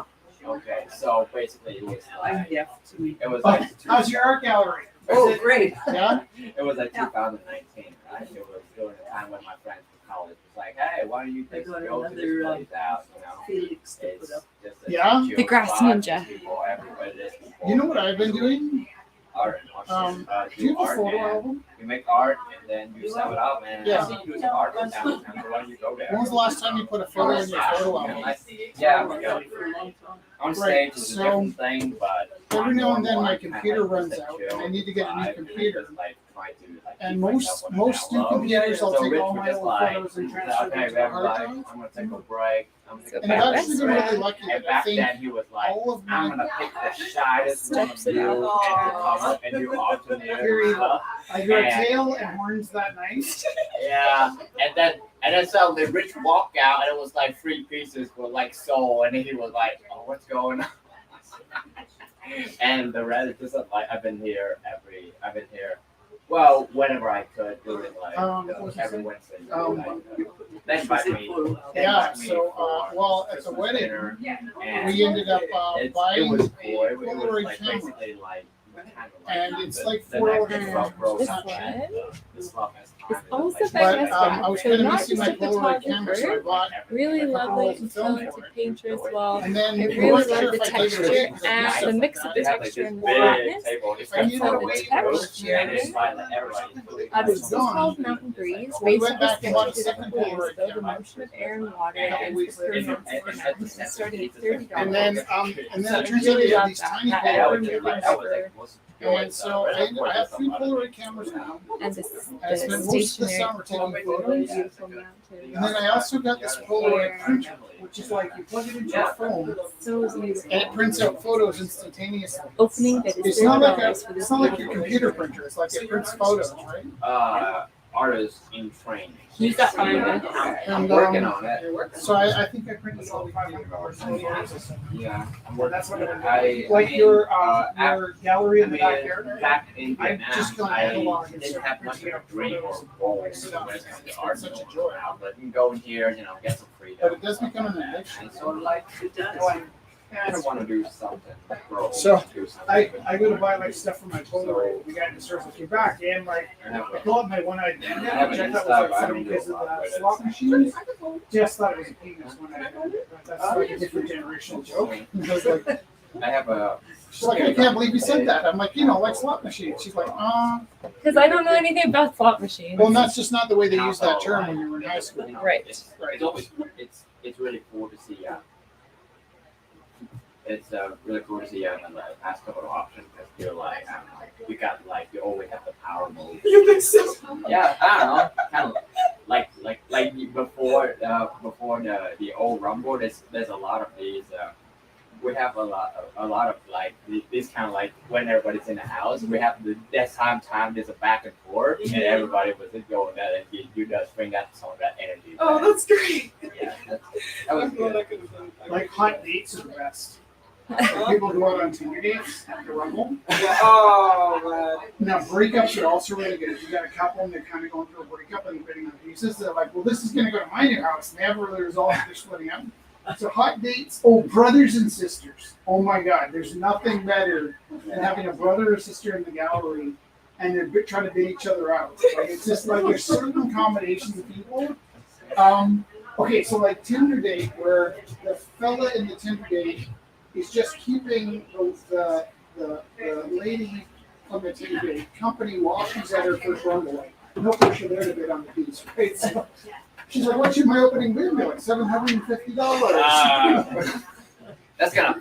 Okay, so basically it was like it was
Oh,
like
how's your art gallery?
Oh, great.
Yeah.
it was like 2019, right? It was during the time when my friends from college was like, hey, why don't you
I
just
got
go to
another,
this place out?
Felix to
It's
put up.
just a
Yeah?
chill
The Grass
spot,
Ninja.
people, everybody is
You know what I've been doing?
art,
Do you have a
art,
photo
and
album?
you make art and then you sell it out, man.
Yeah.
I see you do some art in downtown, so why don't you go there?
When was the last time you put a photo in your photo album?
Yeah, on stage
Right,
is a
so
different thing, but
every now and then my
kinda
computer
like
runs
just
out,
chill
and I need to get a new
vibe,
computer.
just, like, try to, like,
And
keep
most
myself
new
on the
computers, I'll
So
take
Rich
all
was
my
just
old
like,
photos and
okay,
transfer them to the hard
everybody,
drive.
I'm gonna take a break. I'm gonna
So
go
And I've
by
back.
actually
Wes
been really
Red.
lucky
And
that I
back
think
then he was like,
all of
I'm
my
gonna pick the shyest one of
Steps it
you and
out.
come up and do alternate
Period.
stuff.
I grew a
And-
tail and horns that night.
Yeah, and then suddenly Rich walked out and it was like 3 pieces with like soul, and he was like, oh, what's going on? And the rest is just like I've been here well whenever I could do it like every Wednesday. They invite me.
Yeah, so, well, at the wedding, we ended up
it
buying
was cool. It was
Polaroid
like
camera.
basically like kind of
And it's like
the
$4
next
a
Buck Rose
This
option,
one
the Swap S
It's
time,
also
like,
by
But
Wes
I
Red.
was
So
kind of
not
missing
just
my
a
Polaroid camera, so I
photographer,
bought.
really
a couple
lovely
rolls
and
of film
talented
for it.
painter as well.
And then
I
I'm
really
not sure
love the
if I gave it
texture
away because I
and
used
the
stuff
mix
like
of the
that.
texture and the
big
flatness.
table.
If I needed
So
a
the
way to
texture
and it's by like everybody.
this is called Mountain Breeze.
We
Basically
went back and bought a
sketches
second
different ways
Polaroid
though the
camera.
motion of air and water
A couple
and
weeks
the
later.
performance starting at $30.
And then it
So I
turns out
really
they have
love
these
that.
tiny
That
Polaroid
moving
cameras.
over.
And so I have 3 Polaroid cameras now.
And the
I spent most of the
stationary
summer taking
photos.
photos.
Beautiful mountains.
And then I also got this Polaroid printer, which is like you plug it into your phone
So beautiful.
and it prints out photos instantaneously.
Opening that is
It's not like
$30 for this
it's not like your
beautiful
computer printer. It's like it prints photos, right?
artist in training.
He's got artist.
I'm
And,
working on it.
So I think I printed all $500.
Yeah, I'm
Well,
working.
that's what
I
your
I
gallery in the
mean,
backyard.
back in
I
Vietnam,
just gone
I
analog and
didn't
started
have much of
printing
a
out
dream or
photos
goal
and
when it
stuff.
comes to
It's
art
such a
and
joy.
but you can go in here, get some freedom.
But it does become an addiction.
And so like it does. I don't want to do something. Grow,
So,
do something.
I go to buy like stuff for my Polaroid. The guy in the store came back and like I call it my one-eyed
I
bandit,
have
which
an
I thought
Insta,
was like
but I
funny
don't do
because
a
of
lot
the
with it.
slot machines. Just thought it was a penis when I that's like a different generational joke. Because like
I have a.
she's like, I can't believe you said that. I'm like, like slot machines. She's like,
Because I don't know anything about slot machines.
well, and that's just not the way they use that term when you were in high school.
Right.
It's always it's really cool to see. It's really cool to see the past couple of options because you're like, I don't know, we got like you always have the power mode.
You think so?
Yeah, I don't know, kind of like before the old Rumble. There's a lot of these. We have a lot of like this kind of like when everybody's in the house, we have that time there's a back and forth, and everybody was just going that and you just bring that some of that energy.
Oh,
back.
that's great.
Yeah, that was
I'm glad
good.
I could have done that.
Like hot dates are the best. People go out on Tinder dates after Rumble.
Yeah. Oh man.
Now breakups are also really good. If you got a couple and they're kind of going through a breakup and they're bidding on pieces, they're like, well, this is going to go to my new house. And they haven't really resolved it. They're splitting up. So hot dates. Oh, brothers and sisters. Oh my God. There's nothing better than having a brother or sister in the gallery and they're trying to bid each other out. Like, it's just like there's certain combinations of people. Okay, so like Tinder date where the fella in the Tinder date is just keeping the lady from the Tinder date company while she's at her first Rumble. Like, no pressure there to bid on the piece, right? So she's like, "What should my opening bid be? Like $750."
That's gonna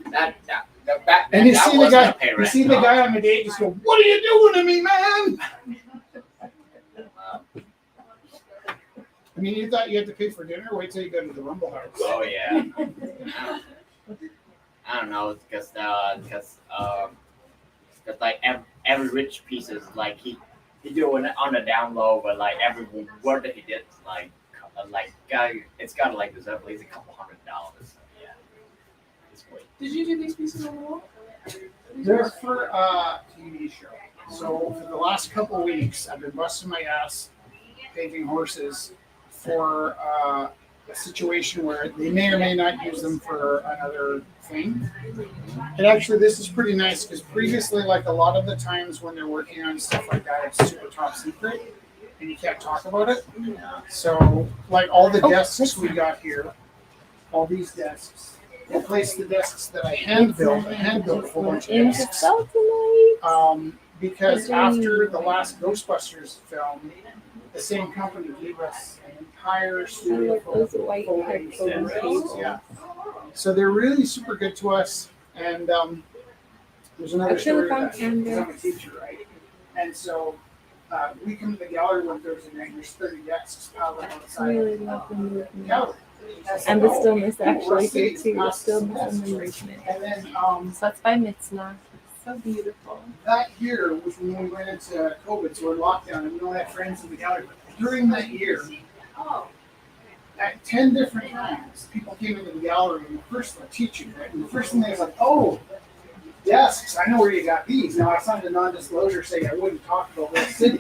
And you
that
see the
was
guy,
gonna pay
you
rent,
see the
huh?
guy on the date just go, "What are you doing to me, man?" I mean, you thought you had to pay for dinner? Wait till you go to the Rumble house.
Oh yeah. I don't know, because like every rich piece is like he doing it on the down low, but like every word that he did like it's got like deserve at least a couple $100. Yeah, it's great.
Did you do these pieces on the wall?
They're for a TV show. So for the last couple weeks, I've been busting my ass painting horses for a situation where they may or may not use them for another thing. And actually, this is pretty nice because previously, like a lot of the times when they're working on stuff like that, it's super top secret and you can't talk about it. So, like all the desks we got here, all these desks, replace the desks that I hand built a whole bunch of desks. Because after the last Ghostbusters film, the same company gave us an entire studio full of folding desks. Yeah. So they're really super good to us. And there's another story that because I'm a teacher, right? And so we come to the gallery one Thursday night and there's 30 desks piled up outside the gallery.
And the stillness actually here too. The stillness and the movement.
And then
So that's by Mitzna. So beautiful.
that year was when we went into COVID, so we're locked down and we only had friends in the gallery. But during that year, at 10 different times, people came into the gallery and the first teaching, right? And the first thing they was like, "Oh, desks, I know where you got these." Now I signed a non-disclosure saying I wouldn't talk about this city,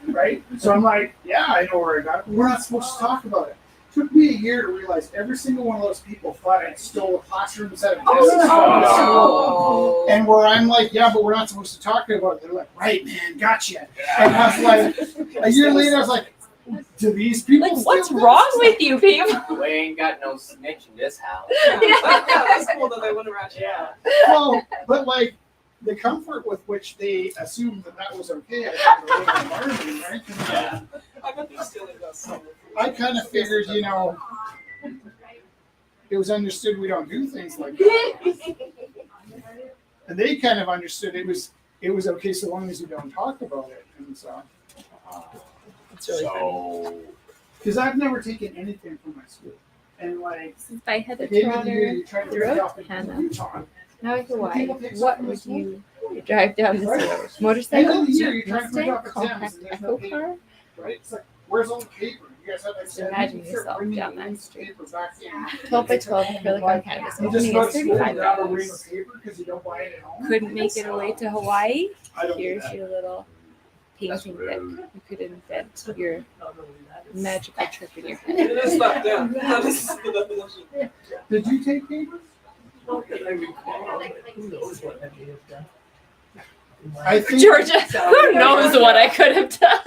right? So I'm like, "Yeah, I know where I got it. But we're not supposed to talk about it." Took me a year to realize every single one of those people thought I stole a classroom set of desks from the school. And where I'm like, "Yeah, but we're not supposed to talk about it." They're like, "Right, man, gotcha." And I was like, a year later, I was like, "Do these people
Like, what's
steal
wrong
desks?"
with you people?
We ain't got no snitch in this house.
Yeah, that's cool that they wouldn't rat you out.
Well, but like the comfort with which they assumed that was okay, I thought was a little alarming, right? 'Cause,
Yeah.
I bet they're stealing us.
I kind of figured, it was understood we don't do things like that. And they kind of understood it was okay so long as you don't talk about it. And so,
It's really funny.
because I've never taken anything from my school. And like,
This is by Heather
at the end of the year,
Trotter.
you try to
You
figure
wrote
out if
Hannah.
you talk.
Now I know why. What would you drive down this road?
End
Motorcycle,
of the year, you try to figure
Mustang,
out the Thames,
compact
and there's
Echo
no paper,
car,
right? It's like, Where's all the paper? You guys have like
Just imagine yourself down that
street. Paper back in.
12 by 12 acrylic on canvas.
You just
Opening
go
is
to school and grab a
$35.
ream of paper because you don't buy it at home.
Couldn't make it away to Hawaii.
I don't do
Here's
that.
your little painting that you could invent your magical trip in your head.
It is not them.
Did you take papers?
Not that I recall, who knows what I may have done.
I think
Georgia, who knows what I could have done?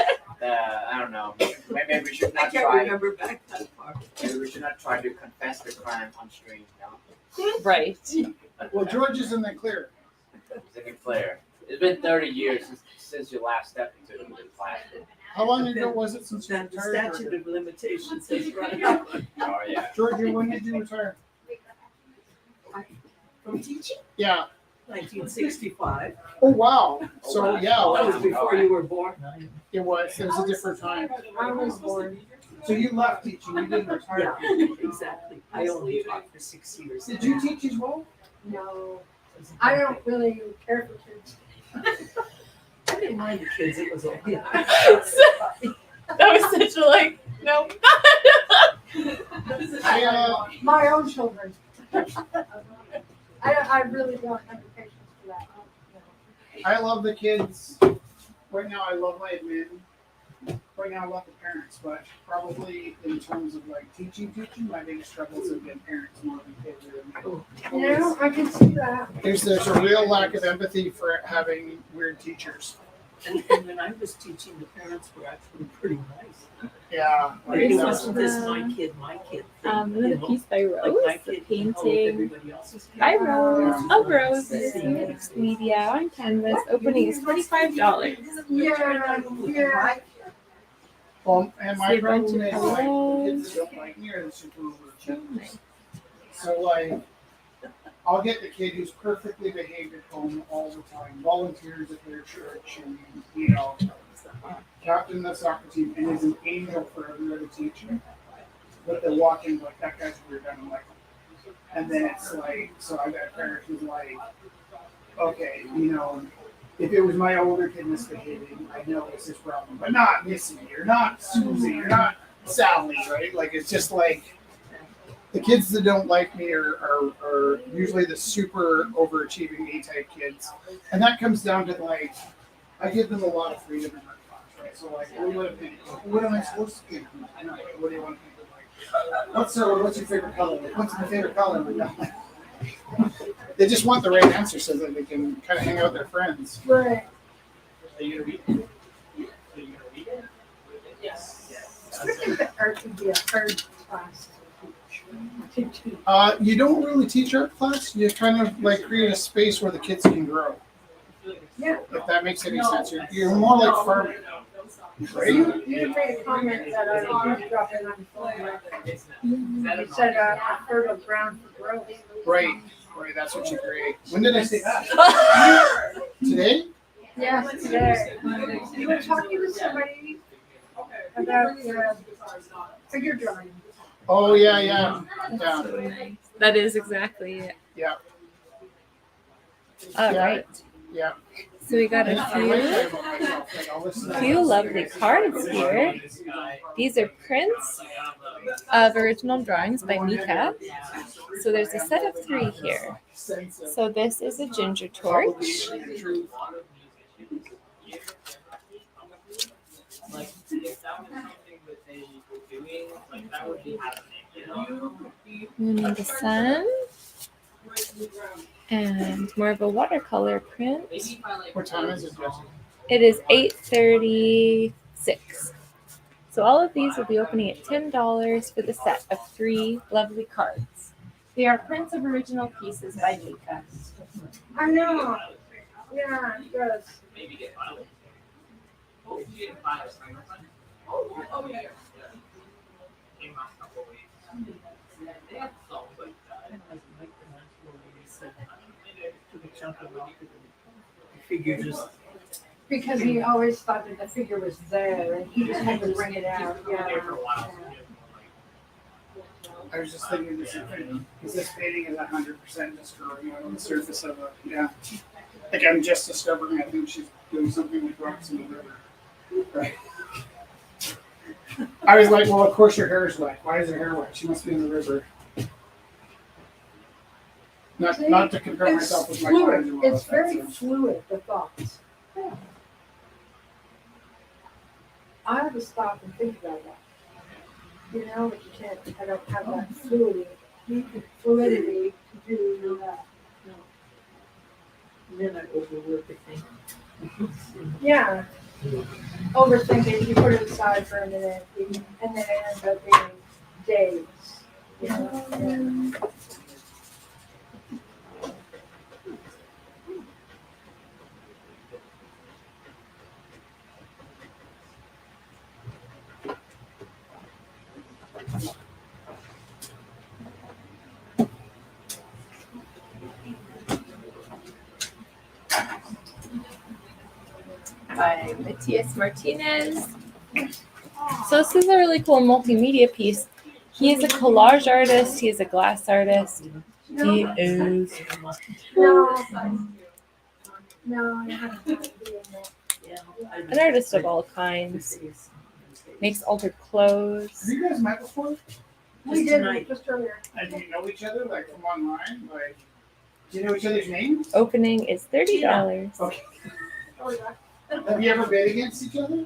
I don't know. Maybe we should
I
not
can't
try.
remember back that far.
Maybe we should not try to confess the crime on stream. No,
Right.
Well, George is in the clear.
it's a good player. It's been 30 years since you last stepped into the classroom.
How long ago was it since you
That the
retired?
statute of limitations has run out.
Oh yeah.
Georgia, when did you retire?
From teaching,
Yeah.
1965.
Oh wow. So
That
yeah,
was before you were born.
it was. It was a different time.
I was born.
So you left teaching. You didn't retire.
Yeah, exactly. I only taught for 6 years.
Did you teach as well?
No, I don't really care for kids.
I didn't mind the kids, it was okay.
That was such a like, no.
My own children. I really don't have the patience for that.
I love the kids. Right now, I love my admin. Right now, I love the parents, but probably in terms of like teaching, my biggest struggles have been parents more than kids.
You know, I can see that.
There's a real lack of empathy for having weird teachers.
And when I was teaching, the parents were actually pretty nice.
Yeah.
Like, it wasn't this my kid thing.
Another
you know?
piece by Rose,
Like my
the
kid can help
painting
everybody else's kid.
by Rose of Roses, mixed media on canvas. Opening is $25.
Yeah.
Well, and my
See a bunch
problem
of
is like the
hellos.
kids that don't like me are the super
So
overachievers.
nice.
So like, I'll get the kid who's perfectly behaved at home all the time, volunteers at their church, and you know, captain the soccer team, and is an angel for every other teacher. But they walk in like that guy's weird, I don't like him. And then it's like, so I got a parent who's like, okay, you know, if it was my older kid misbehaving, I know it's his problem, but not Missy, or not Susie, or not Sally, right? Like it's just like. The kids that don't like me are usually the super overachieving A-type kids. And that comes down to like, I give them a lot of freedom in my class, right? So like, what am I supposed to do? What do you want to think of? What's your favorite color? What's my favorite color? They just want the right answer so that they can kind of hang out with their friends.
Right.
Are you gonna read it? Are you gonna read it? Yes.
I think that art would be a hard class to teach.
You don't really teach art class. You kind of like create a space where the kids can grow.
Yeah.
If that makes any sense. You're more like farming. Right?
You made a comment that I was dropping on the phone. You said a fertile ground for growth.
Right. That's what you create. When did I say that? Today?
Yes, today. You were talking to somebody about figure drawing.
Oh yeah.
That is exactly it.
Yeah.
All
Yeah.
right.
Yeah.
So we got
And
a
I like that about myself. Like, I'll listen to
few lovely cards here. These are prints of original drawings by Mika. So there's a set of 3 here. So this is a ginger torch.
Like, if that was something that they were doing, like that would be happening, you know?
Moon in the sun. And more of a watercolor print.
What time is it, Jesse?
It is 8:36. So all of these will be opening at $10 for the set of 3 lovely cards. They are prints of original pieces by Mika.
I know. Yeah, it does.
Maybe get violent. Oh, you didn't buy a summer one? Oh, yeah. Came last couple of weeks. They have songs like that.
Figure just.
Because he always thought that the figure was there and he just had to bring it out. Yeah.
I was just thinking this thing. Because this painting is 100% just growing out on the surface of it. Yeah. Like I'm just discovering I think she's doing something with rocks in the river. Right. I was like, well, of course your hair is wet. Why is her hair wet? She must be in the river. Not to compare myself with my
fluid.
clients.
It's very fluid, the thoughts. Yeah. I have to stop and think about that. You know, but you can't, I don't have that fluidity to do that. No.
Then I overwork the thing.
Yeah. Overthinking, you put it aside for a minute, and then it ends up being days. You know? Yeah.
By Matias Martinez. So this is a really cool multimedia piece. He is a collage artist. He is a glass artist. He is
No, I haven't been doing that.
an artist of all kinds. Makes altered clothes.
Have you guys met before?
We did, just earlier.
And do you know each other, like from online? Like, do you know each other's names?
Opening is $30.
Okay. Have you ever been against each other?
I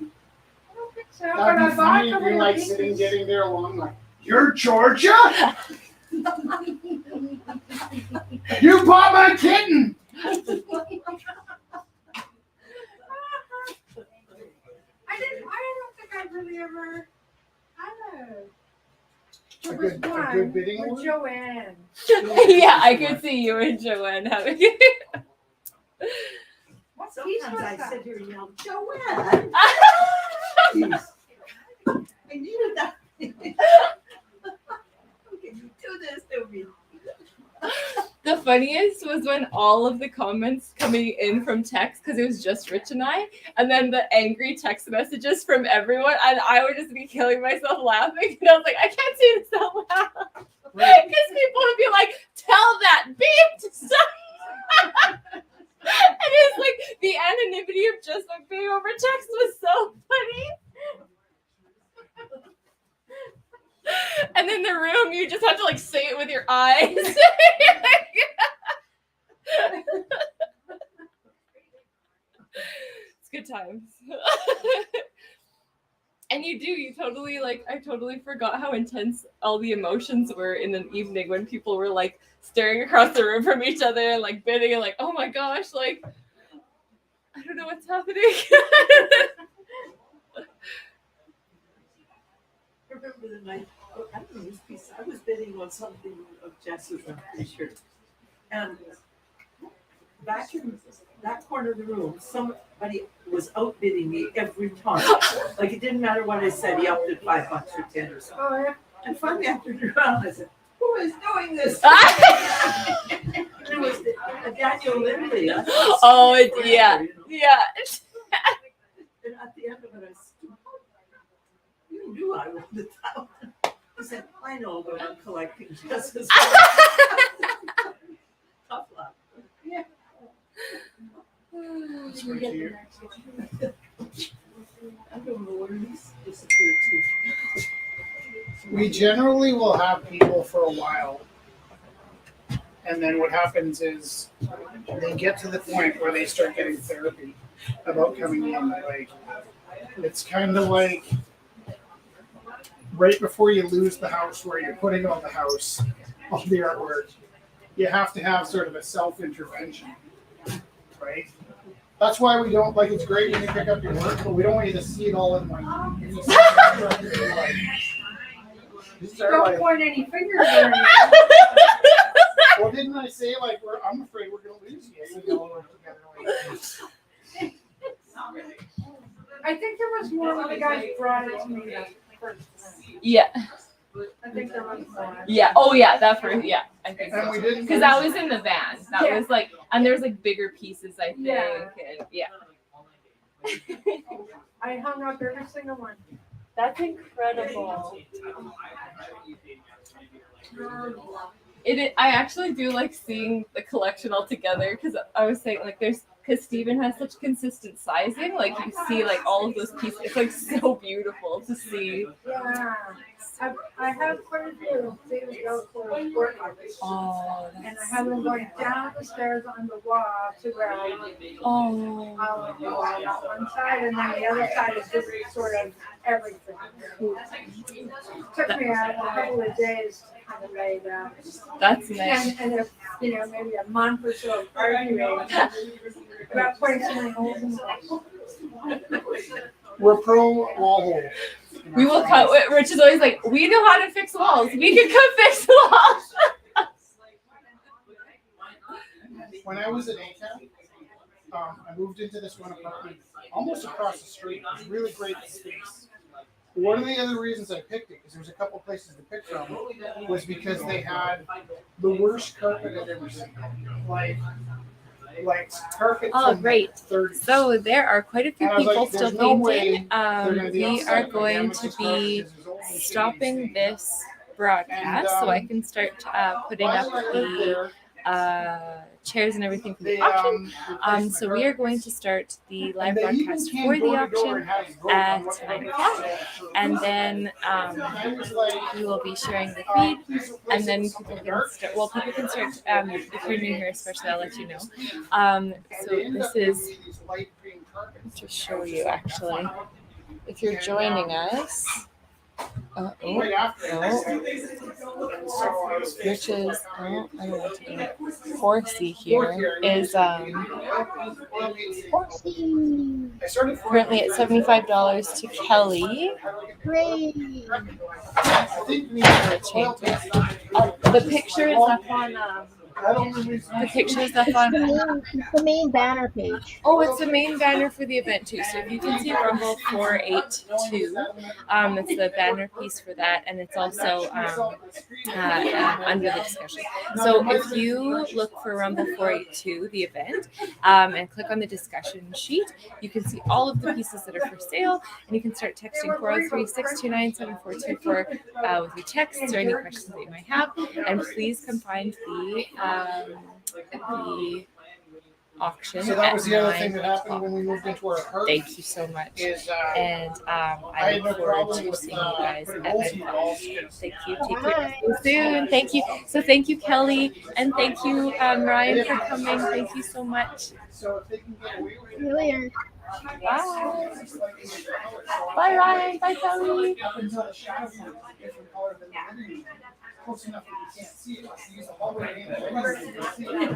don't think so, but
That'd
I
be
bought
funny
some
if you're
of
like
the
sitting,
pieces.
getting there along, like, you're Georgia? You bought my kitten!
I don't think I've really ever had
A
There was
good
one
bidding
with
war?
Joanne.
Yeah, I could see you and Joanne having
What piece
Sometimes
was
I
that?
sit here and yell, Joanne! I needed that. How can you do this to me?
The funniest was when all of the comments coming in from text, because it was just Rich and then the angry text messages from everyone, and I would just be killing myself laughing. And I was like, I can't say this out loud. Because people would be like, tell that beep to stop. And it's like the anonymity of just like being over text was so funny. And in the room, you just have to like say it with your eyes. It's good times. And you totally like, I totally forgot how intense all the emotions were in an evening when people were like staring across the room from each other and like bidding and like, oh my gosh, like, I don't know what's happening.
I remember the night, I don't know this piece, I was bidding on something of Jess's, I'm pretty sure. And back in that corner of the room, somebody was outbidding me every time. Like it didn't matter what I said, he outbid $5 or 10 or something.
Oh, yeah.
And finally I turned around and I said, who is doing this? And it was Daniel Lindley.
Oh, yeah. Yeah.
And at the end of it, I said, you knew I wanted that one. He said, I know, but I'm collecting just as well. Tough luck. Yeah.
Should we get the next one?
I don't know where he's disappeared to.
We generally will have people for a while. And then what happens is they get to the point where they start getting therapy about coming in. Like, it's kind of like right before you lose the house where you're putting on the house, all the artwork, you have to have sort of a self-intervention, right? That's why we don't, like, it's great when you pick up your work, but we don't want you to see it all in one.
Don't point any fingers or anything.
Well, didn't I say, like, I'm afraid we're going to lose you? So we all work together like this.
I think there was more when the guys brought it to me that first time.
Yeah.
I think there was more.
Yeah. Oh, yeah. That first. Yeah. I think
And
so.
we didn't.
Because that was in the van. That
Yeah.
was like, and there's like bigger pieces, I think.
Yeah.
And yeah.
I hung up every single one.
That's incredible. I actually do like seeing the collection all together because I was saying like there's because Steven has such consistent sizing. Like you see like all of those pieces. It's like so beautiful to see.
Yeah. I have quite a few things out for work.
Oh,
And I have them going down the stairs on the wall to where I
oh,
on one side, and then the other side is just sort of everything. Took me a couple of days to kind of lay down.
That's nice.
And if, maybe a month or so of arguing about putting so many holes in the
We're pro wall holes.
We will cut. Rich is always like, we know how to fix walls. We can come fix walls.
When I was at ACAP, I moved into this one apartment almost across the street. It was really great space. One of the other reasons I picked it, because there was a couple places to pick from, was because they had the worst carpet I've ever seen. Like carpet.
Oh,
from
great.
the 30s.
So there are quite a few
And I was
people
like,
still
there's no
painting.
way they're gonna be
We
upset
are
with
going
Nemesis
to
carpet
be
because there's only
stopping
shading
this broadcast so I can start putting up the chairs and everything for the auction. So we are going to start the live broadcast for the auction at 9 o'clock, and then we will be sharing the feed, and then people can start. Well, people can start. If you're new here, especially, I'll let you know. So this is to show you actually. If you're joining us. Which is I don't know what to do. Horsey here is currently at $75 to Kelly.
Great.
The picture is up on the picture is up on
It's the main banner page.
Oh, it's the main banner for the event too. So if you can see Rumble 482, it's the banner piece for that, and it's also under the discussion. So if you look for Rumble 482, the event, and click on the discussion sheet, you can see all of the pieces that are for sale, and you can start texting 403-629-7424 with your texts or any questions that you might have. And please come find the auction.
So that was the other thing
9
that happened when we moved into our apartment.
Thank you so much.
And
I look forward to seeing you guys at Medford. Thank you. Take care. See you soon. Thank you. So thank you, Kelly, and thank you, Ryan, for coming. Thank you so much.
So if they can get away with
See you later.
Bye. Bye, Ryan. Bye, Kelly.
close enough that you can't see it. Use the hallway.